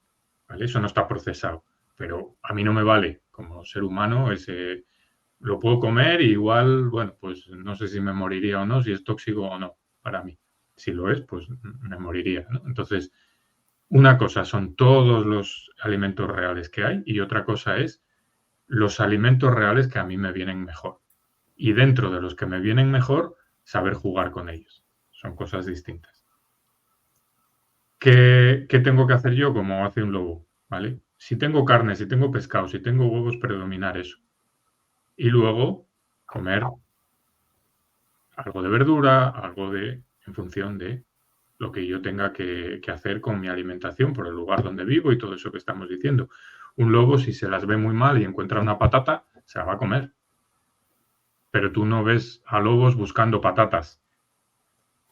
Speaker 3: ¿vale? Eso no está procesado, pero a mí no me vale como ser humano lo puedo comer y igual, bueno, pues no sé si me moriría o no, si es tóxico o no para mí. Si lo es, pues me moriría, ¿no? Entonces, una cosa son todos los alimentos reales que hay y otra cosa es los alimentos reales que a mí me vienen mejor. Y dentro de los que me vienen mejor, saber jugar con ellos. Son cosas distintas. ¿Qué tengo que hacer yo como hace un lobo? ¿Vale? Si tengo carne, si tengo pescado, si tengo huevos, predominar eso. Y luego comer algo de verdura, en función de lo que yo tenga que hacer con mi alimentación por el lugar donde vivo y todo eso que estamos diciendo. Un lobo, si se las ve muy mal y encuentra una patata, se la va a comer. Pero tú no ves a lobos buscando patatas.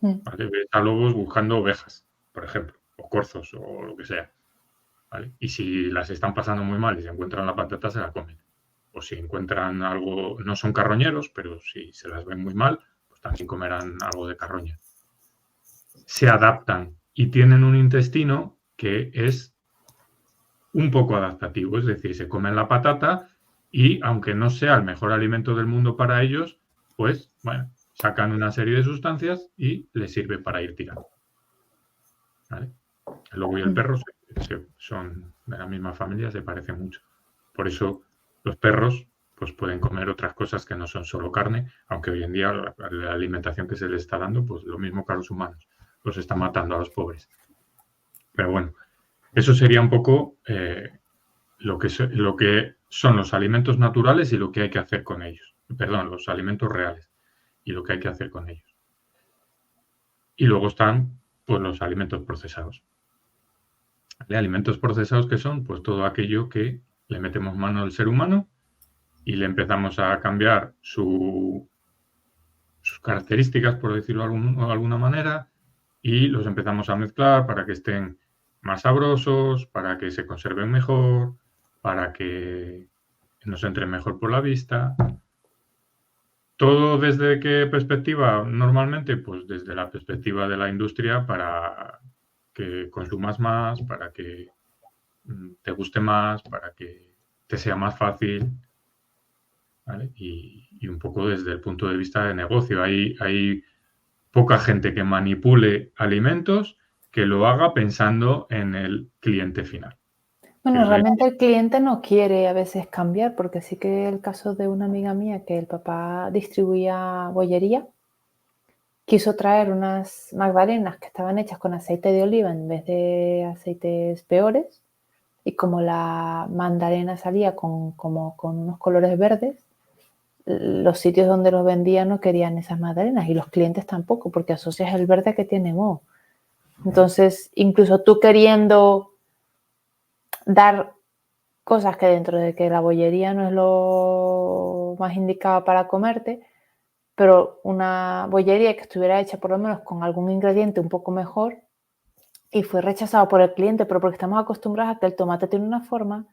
Speaker 3: ¿Vale? Ves a lobos buscando ovejas, por ejemplo, o corzos o lo que sea. ¿Vale? Y si las están pasando muy mal y se encuentran la patata, se la comen. O si encuentran algo, no son carroñeros, pero si se las ven muy mal, pues también comerán algo de carroña. Se adaptan y tienen un intestino que es un poco adaptativo, es decir, se comen la patata y aunque no sea el mejor alimento del mundo para ellos, pues bueno, sacan una serie de sustancias y les sirve para ir tirando. ¿Vale? El lobo y el perro son de la misma familia, se parecen mucho. Por eso los perros pues pueden comer otras cosas que no son solo carne, aunque hoy en día la alimentación que se les está dando, pues lo mismo que a los humanos, los está matando a los pobres. Pero bueno, eso sería un poco lo que son los alimentos naturales y lo que hay que hacer con ellos. Perdón, los alimentos reales y lo que hay que hacer con ellos. Y luego están pues los alimentos procesados. ¿Vale? Alimentos procesados que son pues todo aquello que le metemos mano al ser humano y le empezamos a cambiar sus características, por decirlo de alguna manera, y los empezamos a mezclar para que estén más sabrosos, para que se conserven mejor, para que nos entren mejor por la vista. ¿Todo desde qué perspectiva? Normalmente, pues desde la perspectiva de la industria para que consumas más, para que te guste más, para que te sea más fácil, ¿vale? Y un poco desde el punto de vista de negocio. Hay poca gente que manipule alimentos que lo haga pensando en el cliente final.
Speaker 2: Bueno, realmente el cliente no quiere a veces cambiar, porque sí que el caso de una amiga mía que el papá distribuía bollería quiso traer unas magdalenas que estaban hechas con aceite de oliva en vez de aceites peores, y como la magdalena salía con unos colores verdes, los sitios donde los vendían no querían esas magdalenas y los clientes tampoco, porque asocias el verde que tiene moho. Entonces, incluso tú queriendo dar cosas que dentro de que la bollería no es lo más indicado para comerte, pero una bollería que estuviera hecha por lo menos con algún ingrediente un poco mejor, y fue rechazado por el cliente, pero porque estamos acostumbrados a que el tomate tiene una forma,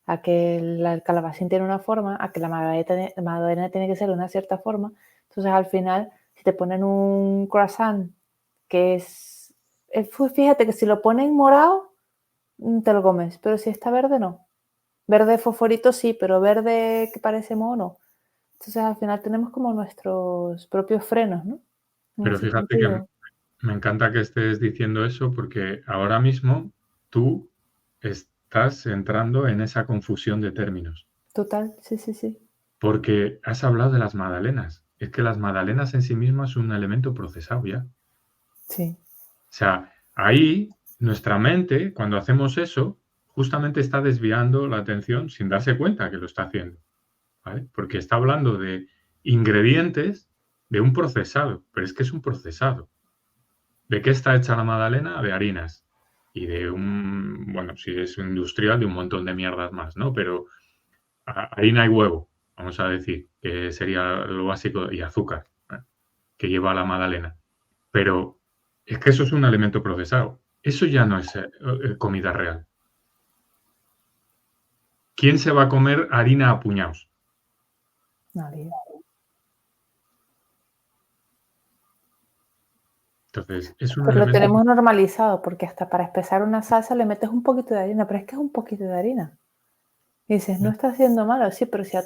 Speaker 2: a que el calabacín tiene una forma, a que la magdalena tiene que ser de una cierta forma. Entonces, al final, si te ponen un croissant que fíjate que si lo ponen morado, te lo comes, pero si está verde, no. Verde fosforito sí, pero verde que parece moho, no. Entonces, al final tenemos como nuestros propios frenos, ¿no? En
Speaker 3: Pero
Speaker 2: ese
Speaker 3: fíjate que
Speaker 2: sentido.
Speaker 3: me encanta que estés diciendo eso porque ahora mismo tú estás entrando en esa confusión de términos.
Speaker 2: Total, sí, sí, sí.
Speaker 3: Porque has hablado de las magdalenas. Es que las magdalenas en sí mismas son un elemento procesado ya.
Speaker 2: Sí.
Speaker 3: O sea, ahí nuestra mente, cuando hacemos eso, justamente está desviando la atención sin darse cuenta que lo está haciendo. ¿Vale? Porque está hablando de ingredientes de un procesado, pero es que es un procesado. ¿De qué está hecha la magdalena? De harinas. Y de bueno, si es industrial, de un montón de mierdas más, ¿no? Pero harina y huevo, vamos a decir, que sería lo básico, y azúcar, ¿eh? Que lleva la magdalena. Pero es que eso es un alimento procesado. Eso ya no es comida real. ¿Quién se va a comer harina a puñados?
Speaker 2: Nadie.
Speaker 3: Entonces, es un
Speaker 2: Pero lo
Speaker 3: elemento...
Speaker 2: tenemos normalizado, porque hasta para espesar una salsa le metes un poquito de harina, pero es que es un poquito de harina. Y dices, no está haciendo malo, sí, pero si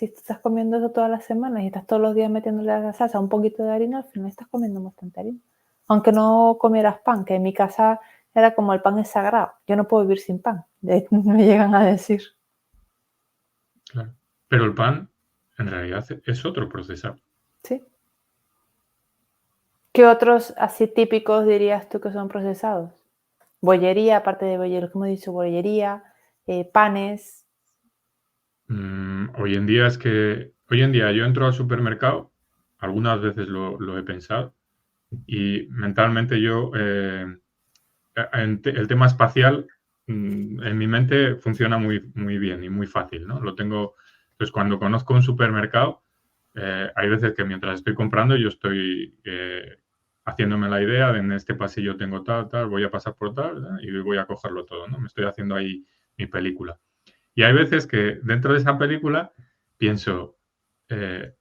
Speaker 2: estás comiendo eso todas las semanas y estás todos los días metiéndole a la salsa un poquito de harina, al final estás comiendo bastante harina. Aunque no comieras pan, que en mi casa era como el pan es sagrado. Yo no puedo vivir sin pan, me llegan a decir.
Speaker 3: Claro. Pero el pan, en realidad, es otro procesado.
Speaker 2: Sí. ¿Qué otros así típicos dirías tú que son procesados? Bollería, aparte de bollería, como he dicho, bollería, panes.
Speaker 3: Hoy en día yo entro al supermercado, algunas veces lo he pensado, y mentalmente yo, el tema espacial, en mi mente funciona muy, muy bien y muy fácil, ¿no? Lo tengo, pues cuando conozco un supermercado, hay veces que mientras estoy comprando yo estoy haciéndome la idea de en este pasillo tengo tal, tal, voy a pasar por tal, ¿no? Y voy a cogerlo todo, ¿no? Me estoy haciendo ahí mi película. Y hay veces que dentro de esa película pienso, eh,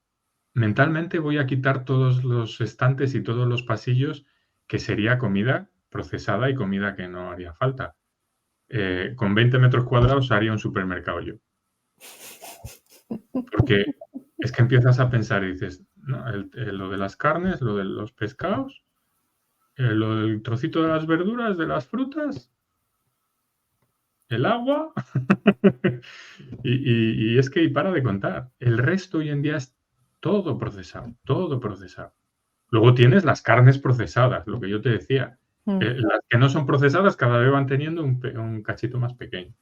Speaker 3: mentalmente voy a quitar todos los estantes y todos los pasillos que sería comida procesada y comida que no haría falta. Con 20 metros cuadrados haría un supermercado yo. Porque es que empiezas a pensar y dices, no, lo de las carnes, lo de los pescados, lo del trocito de las verduras, de las frutas, el agua. y es que y para de contar. El resto hoy en día es todo procesado, todo procesado. Luego tienes las carnes procesadas, lo que yo te decía. Las que no son procesadas cada vez van teniendo un cachito más pequeño.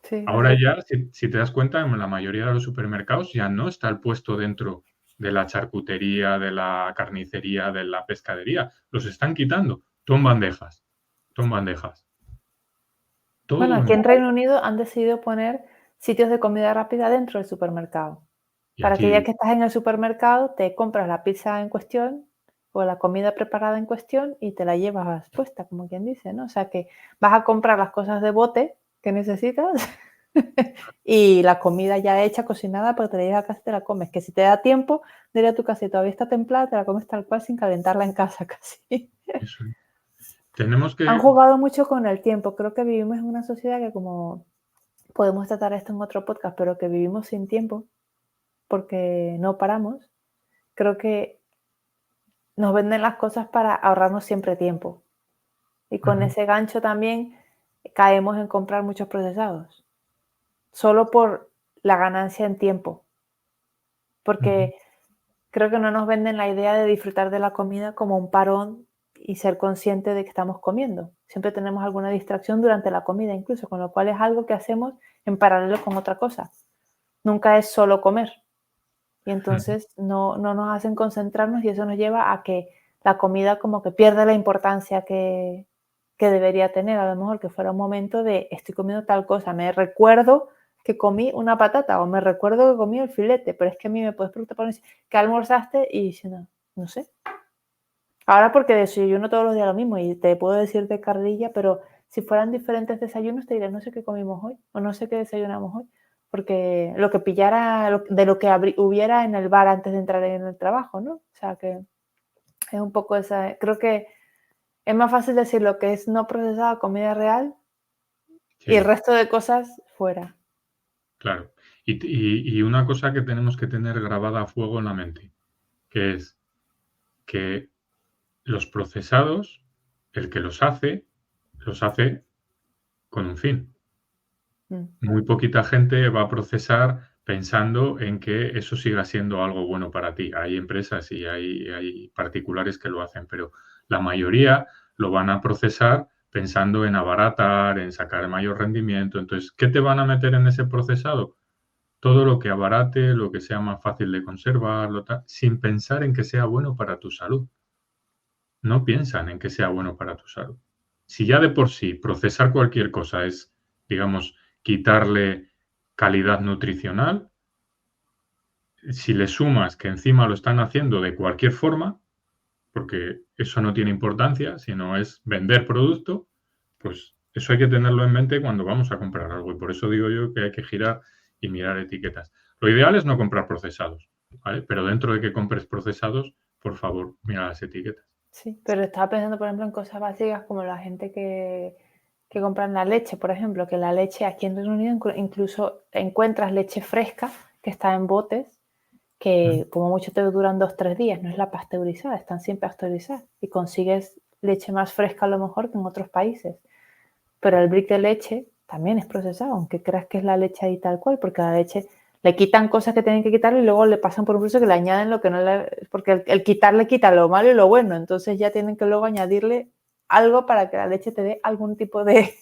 Speaker 2: Sí,
Speaker 3: Ahora ya, si te das cuenta, en la mayoría de los supermercados ya no está el puesto dentro de la charcutería, de la carnicería, de la pescadería. Los están quitando. Ton bandejas. Ton bandejas.
Speaker 2: bueno,
Speaker 3: Todo
Speaker 2: aquí
Speaker 3: en...
Speaker 2: en Reino Unido han decidido poner sitios de comida rápida dentro del supermercado.
Speaker 3: Y
Speaker 2: Para que ya
Speaker 3: aquí,
Speaker 2: que estás en el supermercado, te compras la pizza en cuestión o la comida preparada en cuestión y te la llevas puesta, como quien dice, ¿no? O sea que vas a comprar las cosas de bote que necesitas y la comida ya hecha, cocinada, pero te la llevas a casa y te la comes. Que si te da tiempo de ir a tu casa y todavía está templada, te la comes tal cual sin calentarla en casa casi.
Speaker 3: eso. Tenemos
Speaker 2: Han
Speaker 3: que...
Speaker 2: jugado mucho con el tiempo. Creo que vivimos en una sociedad que, como podemos tratar esto en otro podcast, pero que vivimos sin tiempo porque no paramos. Creo que nos venden las cosas para ahorrarnos siempre tiempo. Y con ese gancho también caemos en comprar muchos procesados, solo por la ganancia en tiempo. Porque creo que no nos venden la idea de disfrutar de la comida como un parón y ser consciente de que estamos comiendo. Siempre tenemos alguna distracción durante la comida incluso, con lo cual es algo que hacemos en paralelo con otra cosa. Nunca es solo comer. Y entonces no nos hacen concentrarnos y eso nos lleva a que la comida como que pierde la importancia que debería tener. A lo mejor que fuera un momento de estoy comiendo tal cosa, me recuerdo que comí una patata o me recuerdo que comí el filete, pero es que a mí me puedes preguntar ¿qué almorzaste? Y si no sé. Ahora porque desayuno todos los días lo mismo y te puedo decir de carrilla, pero si fueran diferentes desayunos te diré no sé qué comimos hoy o no sé qué desayunamos hoy, porque lo que pillara de lo que hubiera en el bar antes de entrar en el trabajo, ¿no? O sea que es un poco esa, creo que es más fácil decir lo que es no procesada comida real y el resto de cosas fuera.
Speaker 3: Claro. Y una cosa que tenemos que tener grabada a fuego en la mente, que es que los procesados, el que los hace con un fin. Muy poquita gente va a procesar pensando en que eso siga siendo algo bueno para ti. Hay empresas y hay particulares que lo hacen, pero la mayoría lo van a procesar pensando en abaratar, en sacar mayor rendimiento. Entonces, ¿qué te van a meter en ese procesado? Todo lo que abarate, lo que sea más fácil de conservar, sin pensar en que sea bueno para tu salud. No piensan en que sea bueno para tu salud. Si ya de por sí procesar cualquier cosa es, digamos, quitarle calidad nutricional, si le sumas que encima lo están haciendo de cualquier forma, porque eso no tiene importancia, sino es vender producto, pues eso hay que tenerlo en mente cuando vamos a comprar algo. Y por eso digo yo que hay que girar y mirar etiquetas. Lo ideal es no comprar procesados, ¿vale? Pero dentro de que compres procesados, por favor, mira las etiquetas.
Speaker 2: Sí, pero estaba pensando, por ejemplo, en cosas básicas como la gente que compran la leche, por ejemplo, que la leche aquí en Reino Unido incluso encuentras leche fresca que está en botes que como mucho te duran 2-3 días, no es la pasteurizada, están sin pasteurizar y consigues leche más fresca a lo mejor que en otros países. Pero el brick de leche también es procesado, aunque creas que es la leche ahí tal cual, porque a la leche le quitan cosas que tienen que quitarle y luego le pasan por un proceso que le añaden lo que no le... Porque el quitar le quita lo malo y lo bueno, entonces ya tienen que luego añadirle algo para que la leche te dé algún tipo de...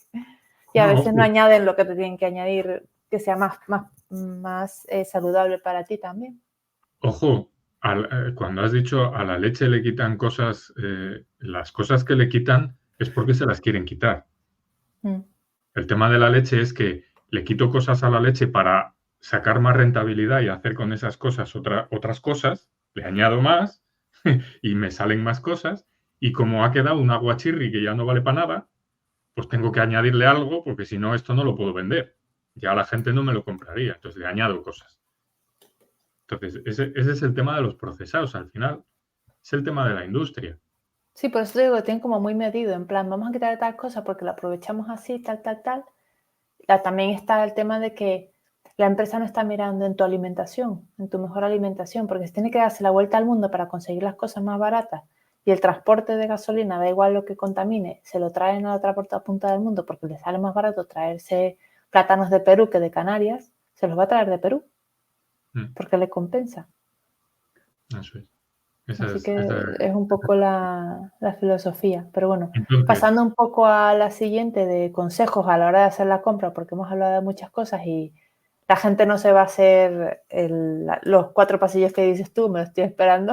Speaker 2: Y a veces no añaden lo que te tienen que añadir, que sea más saludable para ti también.
Speaker 3: Ojo, cuando has dicho a la leche le quitan cosas, las cosas que le quitan es porque se las quieren quitar. El tema de la leche es que le quito cosas a la leche para sacar más rentabilidad y hacer con esas cosas otras cosas, le añado más y me salen más cosas y como ha quedado un aguachirri que ya no vale para nada, pues tengo que añadirle algo porque si no esto no lo puedo vender. Ya la gente no me lo compraría, entonces le añado cosas. Entonces, ese es el tema de los procesados, al final. Es el tema de la industria.
Speaker 2: Sí, por eso te digo que tienen como muy medido, en plan, vamos a quitar tal cosa porque la aprovechamos así, tal. También está el tema de que la empresa no está mirando en tu alimentación, en tu mejor alimentación, porque si tiene que darse la vuelta al mundo para conseguir las cosas más baratas y el transporte de gasolina, da igual lo que contamine, se lo traen a la otra punta del mundo porque les sale más barato traerse plátanos de Perú que de Canarias, se los va a traer de Perú, porque le compensa.
Speaker 3: Eso es.
Speaker 2: Así que es un poco la filosofía. Pero bueno, entonces, pasando un poco a la siguiente de consejos a la hora de hacer la compra, porque hemos hablado de muchas cosas y la gente no se va a hacer los 4 pasillos que dices tú, me lo estoy esperando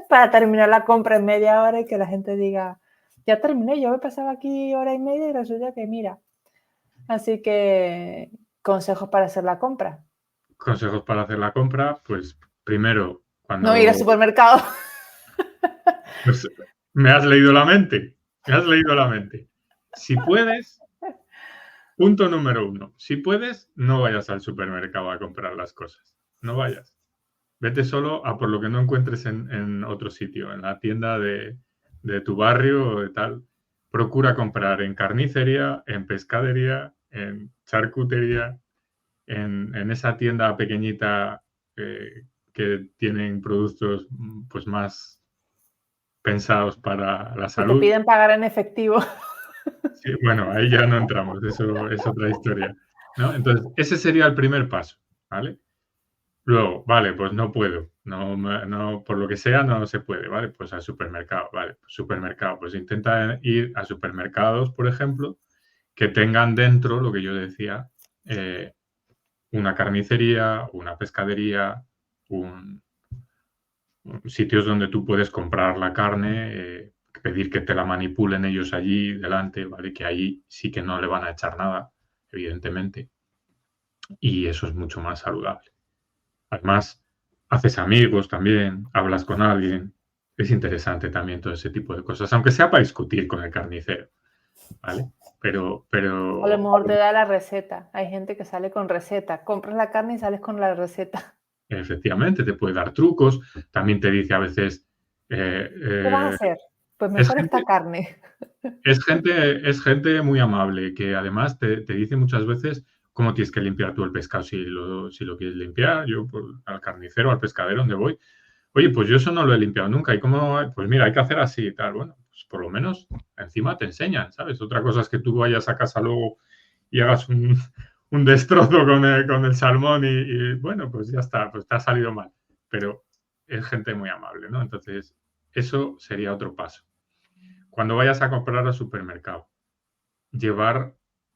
Speaker 2: para terminar la compra en media hora y que la gente diga, ya terminé, yo me pasaba aquí hora y media y resulta que mira. Así que, consejos para hacer la compra.
Speaker 3: Consejos para hacer la compra, pues primero...
Speaker 2: No ir al supermercado.
Speaker 3: Pues me has leído la mente. Si puedes, punto número 1. Si puedes, no vayas al supermercado a comprar las cosas. No vayas. Vete solo a por lo que no encuentres en otro sitio, en la tienda de tu barrio o de tal. Procura comprar en carnicería, en pescadería, en charcutería, en esa tienda pequeñita que tienen productos pues más pensados para la salud.
Speaker 2: Te piden pagar en efectivo.
Speaker 3: Sí, bueno, ahí ya no entramos, eso es otra historia, ¿no? Entonces, ese sería el primer paso, ¿vale? Luego, vale, pues no puedo, no, por lo que sea no se puede, ¿vale? Pues al supermercado, vale, pues supermercado, pues intenta ir a supermercados, por ejemplo, que tengan dentro lo que yo decía, una carnicería, una pescadería, sitios donde tú puedes comprar la carne, pedir que te la manipulen ellos allí delante, ¿vale? Que allí sí que no le van a echar nada, evidentemente, y eso es mucho más saludable. Además, haces amigos también, hablas con alguien, es interesante también todo ese tipo de cosas, aunque sea para discutir con el carnicero, ¿vale?
Speaker 2: A lo mejor te da la receta. Hay gente que sale con receta. Compras la carne y sales con la receta.
Speaker 3: Efectivamente, te puede dar trucos, también te dice a veces...
Speaker 2: ¿Qué vas a hacer? Pues
Speaker 3: es
Speaker 2: mejor
Speaker 3: gente,
Speaker 2: esta carne.
Speaker 3: es gente muy amable que además te dice muchas veces cómo tienes que limpiar tú el pescado si lo quieres limpiar. Yo, pues, al carnicero, al pescadero, donde voy, oye, pues yo eso no lo he limpiado nunca. ¿Y cómo? Pues mira, hay que hacer así y tal. Bueno, pues por lo menos encima te enseñan, ¿sabes? Otra cosa es que tú vayas a casa luego y hagas un destrozo con el salmón y, bueno, pues ya está, pues te ha salido mal. Pero es gente muy amable, ¿no? Entonces, eso sería otro paso. Cuando vayas a comprar al supermercado, llevar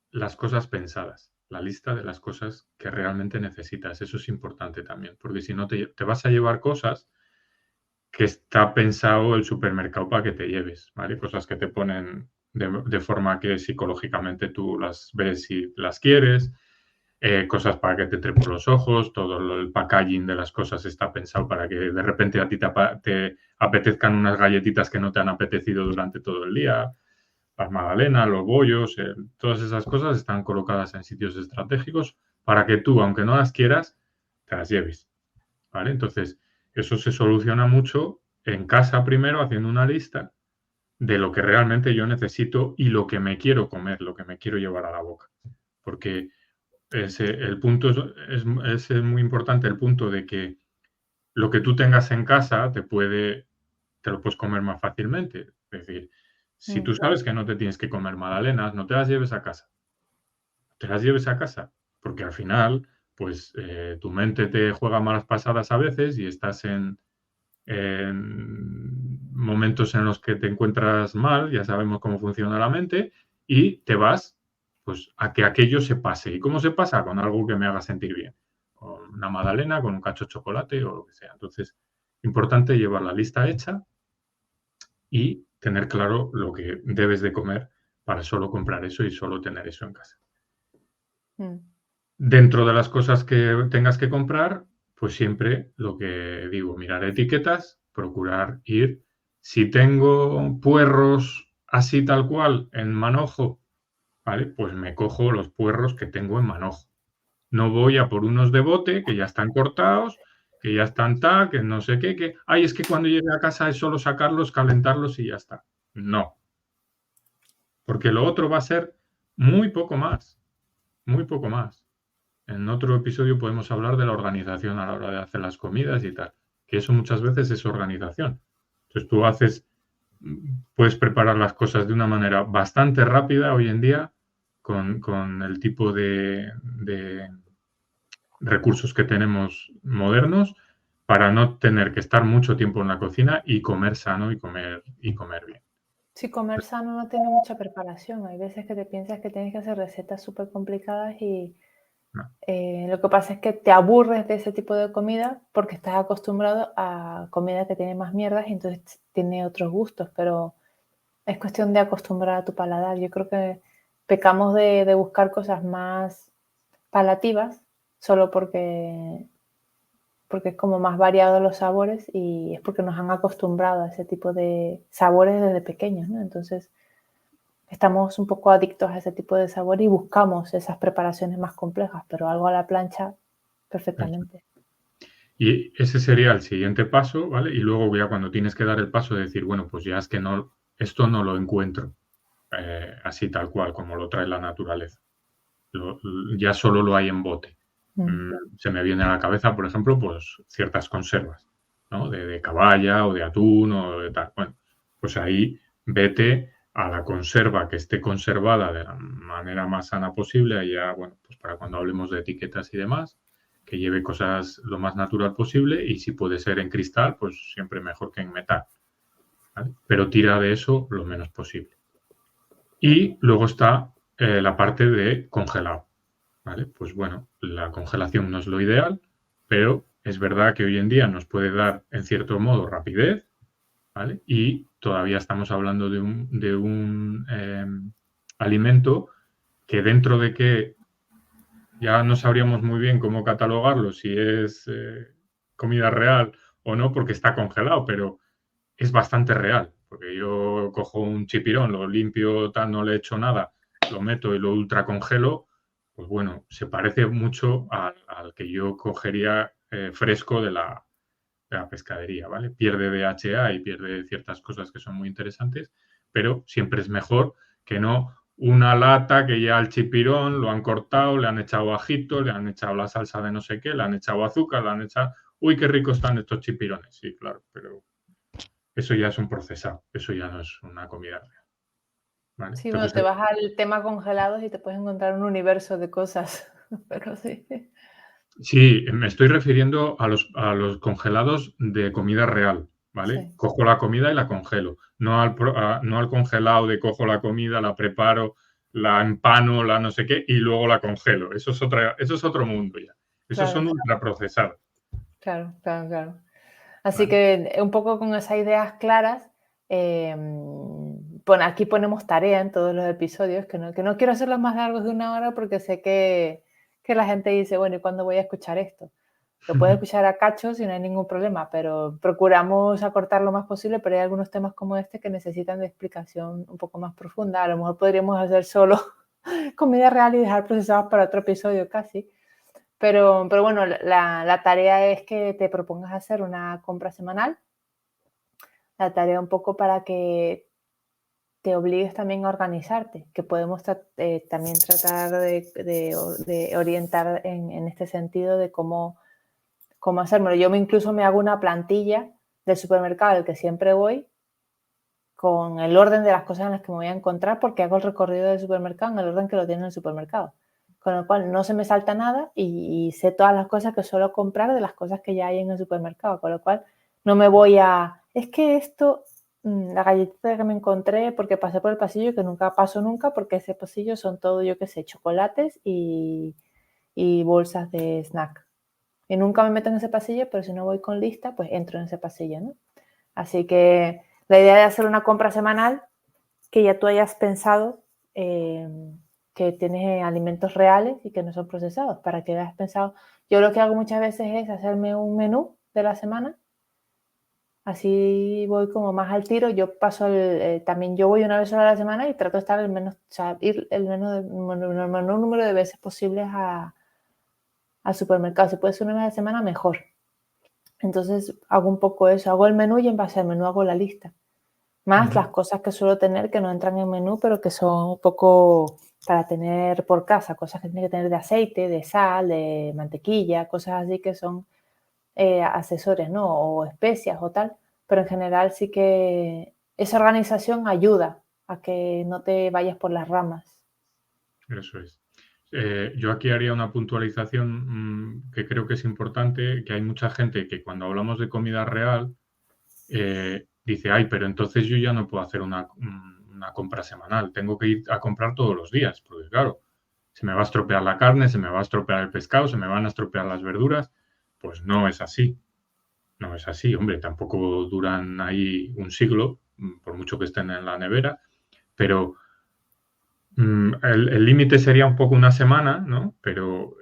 Speaker 3: las cosas pensadas, la lista de las cosas que realmente necesitas. Eso es importante también, porque si no te vas a llevar cosas que está pensado el supermercado para que te lleves, ¿vale? Cosas que te ponen de forma que psicológicamente tú las ves y las quieres, cosas para que te entren por los ojos, todo el packaging de las cosas está pensado para que de repente a ti te apetezcan unas galletitas que no te han apetecido durante todo el día, las magdalenas, los bollos, todas esas cosas están colocadas en sitios estratégicos para que tú, aunque no las quieras, te las lleves, ¿vale? Entonces, eso se soluciona mucho en casa primero, haciendo una lista de lo que realmente yo necesito y lo que me quiero comer, lo que me quiero llevar a la boca. Porque el punto es muy importante, el punto de que lo que tú tengas en casa te lo puedes comer más fácilmente. Es decir, si tú
Speaker 2: Claro.
Speaker 3: sabes que no te tienes que comer magdalenas, no te las lleves a casa. Te las lleves a casa, porque al final, pues tu mente te juega malas pasadas a veces y estás en momentos en los que te encuentras mal, ya sabemos cómo funciona la mente, y te vas pues a que aquello se pase. ¿Y cómo se pasa? Con algo que me haga sentir bien. Con una magdalena, con un cacho de chocolate o lo que sea. Entonces, importante llevar la lista hecha y tener claro lo que debes de comer para solo comprar eso y solo tener eso en casa.
Speaker 2: Mm.
Speaker 3: Dentro de las cosas que tengas que comprar, pues siempre lo que digo, mirar etiquetas, procurar ir. Si tengo puerros así tal cual en manojo, ¿vale? Pues me cojo los puerros que tengo en manojo. No voy a por unos de bote que ya están cortados, que ya están tal, que no sé qué, que, ay, es que cuando llegue a casa es solo sacarlos, calentarlos y ya está. No, porque lo otro va a ser muy poco más, muy poco más. En otro episodio podemos hablar de la organización a la hora de hacer las comidas y tal, que eso muchas veces es organización. Entonces puedes preparar las cosas de una manera bastante rápida hoy en día con el tipo de recursos que tenemos modernos para no tener que estar mucho tiempo en la cocina y comer sano y comer bien.
Speaker 2: Sí, comer sano no tiene mucha preparación. Hay veces que te piensas que tienes que hacer recetas súper complicadas y
Speaker 3: No.
Speaker 2: lo que pasa es que te aburres de ese tipo de comida porque estás acostumbrado a comida que tiene más mierdas y entonces tiene otros gustos, pero es cuestión de acostumbrar a tu paladar. Yo creo que pecamos de buscar cosas más palativas solo porque es como más variados los sabores y es porque nos han acostumbrado a ese tipo de sabores desde pequeños, ¿no? Entonces estamos un poco adictos a ese tipo de sabor y buscamos esas preparaciones más complejas, pero algo a la plancha perfectamente.
Speaker 3: Y ese sería el siguiente paso, ¿vale? Y luego ya cuando tienes que dar el paso de decir, bueno, pues ya es que no, esto no lo encuentro así tal cual como lo trae la naturaleza. Ya solo lo hay en bote. Se me viene a la cabeza, por ejemplo, pues ciertas conservas, ¿no? De caballa o de atún o de tal. Bueno, pues ahí vete a la conserva que esté conservada de la manera más sana posible, allá, bueno, pues para cuando hablemos de etiquetas y demás, que lleve cosas lo más natural posible y si puede ser en cristal, pues siempre mejor que en metal, ¿vale? Pero tira de eso lo menos posible. Y luego está la parte de congelado, ¿vale? Pues bueno, la congelación no es lo ideal, pero es verdad que hoy en día nos puede dar, en cierto modo, rapidez, ¿vale? Y todavía estamos hablando de un alimento que dentro de que ya no sabríamos muy bien cómo catalogarlo, si es comida real o no, porque está congelado, pero es bastante real, porque yo cojo un chipirón, lo limpio, tal, no le echo nada, lo meto y lo ultracongelo, pues bueno, se parece mucho al que yo cogería fresco de la pescadería, ¿vale? Pierde DHA y pierde ciertas cosas que son muy interesantes, pero siempre es mejor que no una lata que ya al chipirón lo han cortado, le han echado ajito, le han echado la salsa de no sé qué, le han echado azúcar, le han echado... ¡Uy, qué ricos están estos chipirones! Sí, claro, pero eso ya es un procesado, eso ya no es una comida real, ¿vale?
Speaker 2: Sí, bueno, te vas al tema congelados y te puedes encontrar un universo de cosas, pero sí.
Speaker 3: Sí, me estoy refiriendo a los congelados de comida real, ¿vale?
Speaker 2: Sí.
Speaker 3: Cojo la comida y la congelo, no al congelado de cojo la comida, la preparo, la empano, la no sé qué y luego la congelo. Eso es otro mundo ya. Esos
Speaker 2: Claro,
Speaker 3: son ultraprocesados,
Speaker 2: claro. Así
Speaker 3: ¿vale?
Speaker 2: que un poco con esas ideas claras, bueno, aquí ponemos tarea en todos los episodios, que no quiero hacerlos más largos de 1 hora porque sé que la gente dice, bueno, ¿y cuándo voy a escuchar esto? Lo puedes escuchar a cachos y no hay ningún problema, pero procuramos acortar lo más posible, pero hay algunos temas como este que necesitan de explicación un poco más profunda. A lo mejor podríamos hacer solo comida real y dejar procesados para otro episodio casi. Pero bueno, la tarea es que te propongas hacer una compra semanal. La tarea un poco para que te obligues también a organizarte, que podemos también tratar de orientar en este sentido de cómo hacérmelo. Yo incluso me hago una plantilla del supermercado al que siempre voy con el orden de las cosas en las que me voy a encontrar porque hago el recorrido del supermercado en el orden que lo tiene el supermercado. Con lo cual no se me salta nada y sé todas las cosas que suelo comprar de las cosas que ya hay en el supermercado. Con lo cual no me voy a... Es que esto, la galletita que me encontré porque pasé por el pasillo, que nunca paso nunca porque ese pasillo son todo, yo qué sé, chocolates y bolsas de snack. Y nunca me meto en ese pasillo, pero si no voy con lista, pues entro en ese pasillo, ¿no? Así que la idea de hacer una compra semanal que ya tú hayas pensado que tienes alimentos reales y que no son procesados, para que hayas pensado. Yo lo que hago muchas veces es hacerme un menú de la semana, así voy como más al tiro. Yo paso también yo voy una vez sola a la semana y trato de estar el menos, o sea, ir el menor número de veces posibles al supermercado. Si puede ser una vez a la semana, mejor. Entonces hago un poco eso, hago el menú y en base al menú hago la lista. Más las cosas que suelo tener que no entran en menú, pero que son un poco para tener por casa, cosas que tiene que tener de aceite, de sal, de mantequilla, cosas así que son accesorios, ¿no? O especias o tal. Pero en general sí que esa organización ayuda a que no te vayas por las ramas.
Speaker 3: Eso es. Yo aquí haría una puntualización que creo que es importante, que hay mucha gente que cuando hablamos de comida real dice, ay, pero entonces yo ya no puedo hacer una compra semanal, tengo que ir a comprar todos los días, porque claro, se me va a estropear la carne, se me va a estropear el pescado, se me van a estropear las verduras. Pues no es así. No es así, hombre, tampoco duran ahí un siglo, por mucho que estén en la nevera, pero el límite sería un poco una semana, ¿no? Pero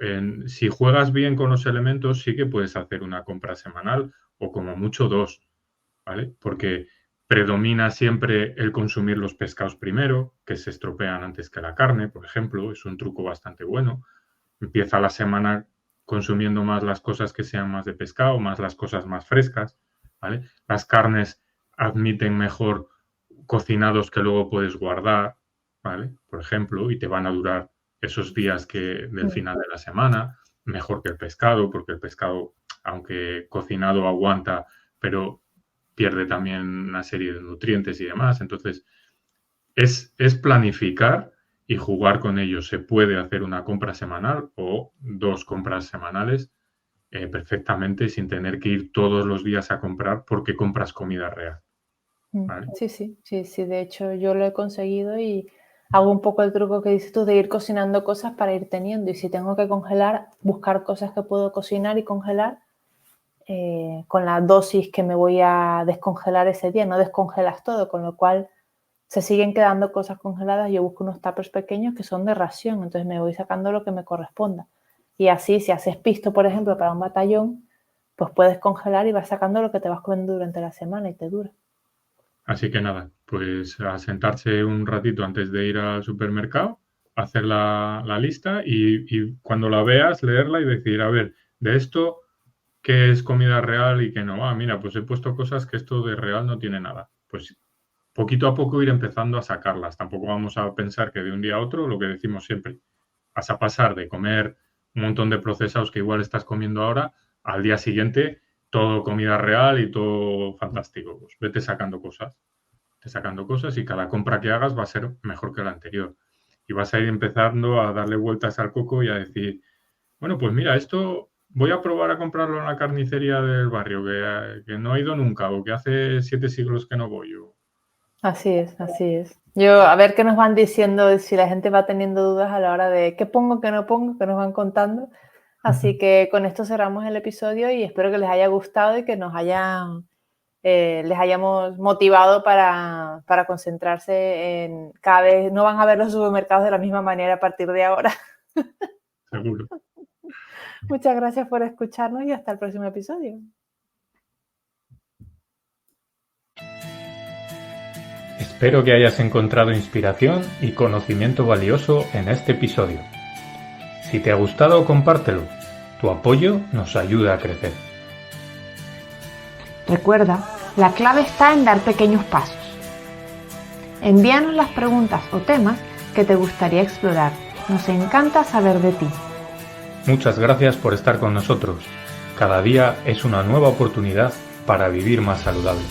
Speaker 3: si juegas bien con los elementos, sí que puedes hacer una compra semanal o como mucho 2, ¿vale? Porque predomina siempre el consumir los pescados primero, que se estropean antes que la carne, por ejemplo, es un truco bastante bueno. Empieza la semana consumiendo más las cosas que sean más de pescado, más las cosas más frescas, ¿vale? Las carnes admiten mejor cocinados que luego puedes guardar, ¿vale? Por ejemplo, y te van a durar esos días del final de la semana, mejor que el pescado, porque el pescado, aunque cocinado aguanta, pero pierde también una serie de nutrientes y demás. Entonces, es planificar y jugar con ellos. Se puede hacer una compra semanal o 2 compras semanales perfectamente sin tener que ir todos los días a comprar porque compras comida real. ¿Vale?
Speaker 2: Sí, de hecho yo lo he conseguido y hago un poco el truco que dices tú de ir cocinando cosas para ir teniendo, y si tengo que congelar, buscar cosas que puedo cocinar y congelar con la dosis que me voy a descongelar ese día. No descongelas todo, con lo cual se siguen quedando cosas congeladas. Yo busco unos tuppers pequeños que son de ración, entonces me voy sacando lo que me corresponda. Y así, si haces pisto, por ejemplo, para un batallón, pues puedes congelar y vas sacando lo que te vas comiendo durante la semana y te dura.
Speaker 3: Así que nada, pues a sentarse un ratito antes de ir al supermercado, hacer la lista y cuando la veas, leerla y decir, a ver, de esto, ¿qué es comida real y qué no? Mira, pues he puesto cosas que esto de real no tiene nada. Pues poquito a poco ir empezando a sacarlas. Tampoco vamos a pensar que de un día a otro, lo que decimos siempre, vas a pasar de comer un montón de procesados que igual estás comiendo ahora, al día siguiente todo comida real y todo fantástico. Pues vete sacando cosas y cada compra que hagas va a ser mejor que la anterior. Y vas a ir empezando a darle vueltas al coco y a decir, bueno, pues mira, esto voy a probar a comprarlo en la carnicería del barrio, que no he ido nunca o que hace 7 siglos que no voy.
Speaker 2: Así es. Yo, a ver qué nos van diciendo, si la gente va teniendo dudas a la hora de qué pongo, qué no pongo, qué nos van contando. Así que con esto cerramos el episodio y espero que les haya gustado y que les hayamos motivado para concentrarse en cada vez. No van a ver los supermercados de la misma manera a partir de ahora.
Speaker 3: Seguro.
Speaker 2: Muchas gracias por escucharnos y hasta el próximo episodio.
Speaker 1: Espero que hayas encontrado inspiración y conocimiento valioso en este episodio. Si te ha gustado, compártelo. Tu apoyo nos ayuda a crecer.
Speaker 4: Recuerda, la clave está en dar pequeños pasos. Envíanos las preguntas o temas que te gustaría explorar. Nos encanta saber de ti.
Speaker 1: Muchas gracias por estar con nosotros. Cada día es una nueva oportunidad para vivir más saludable.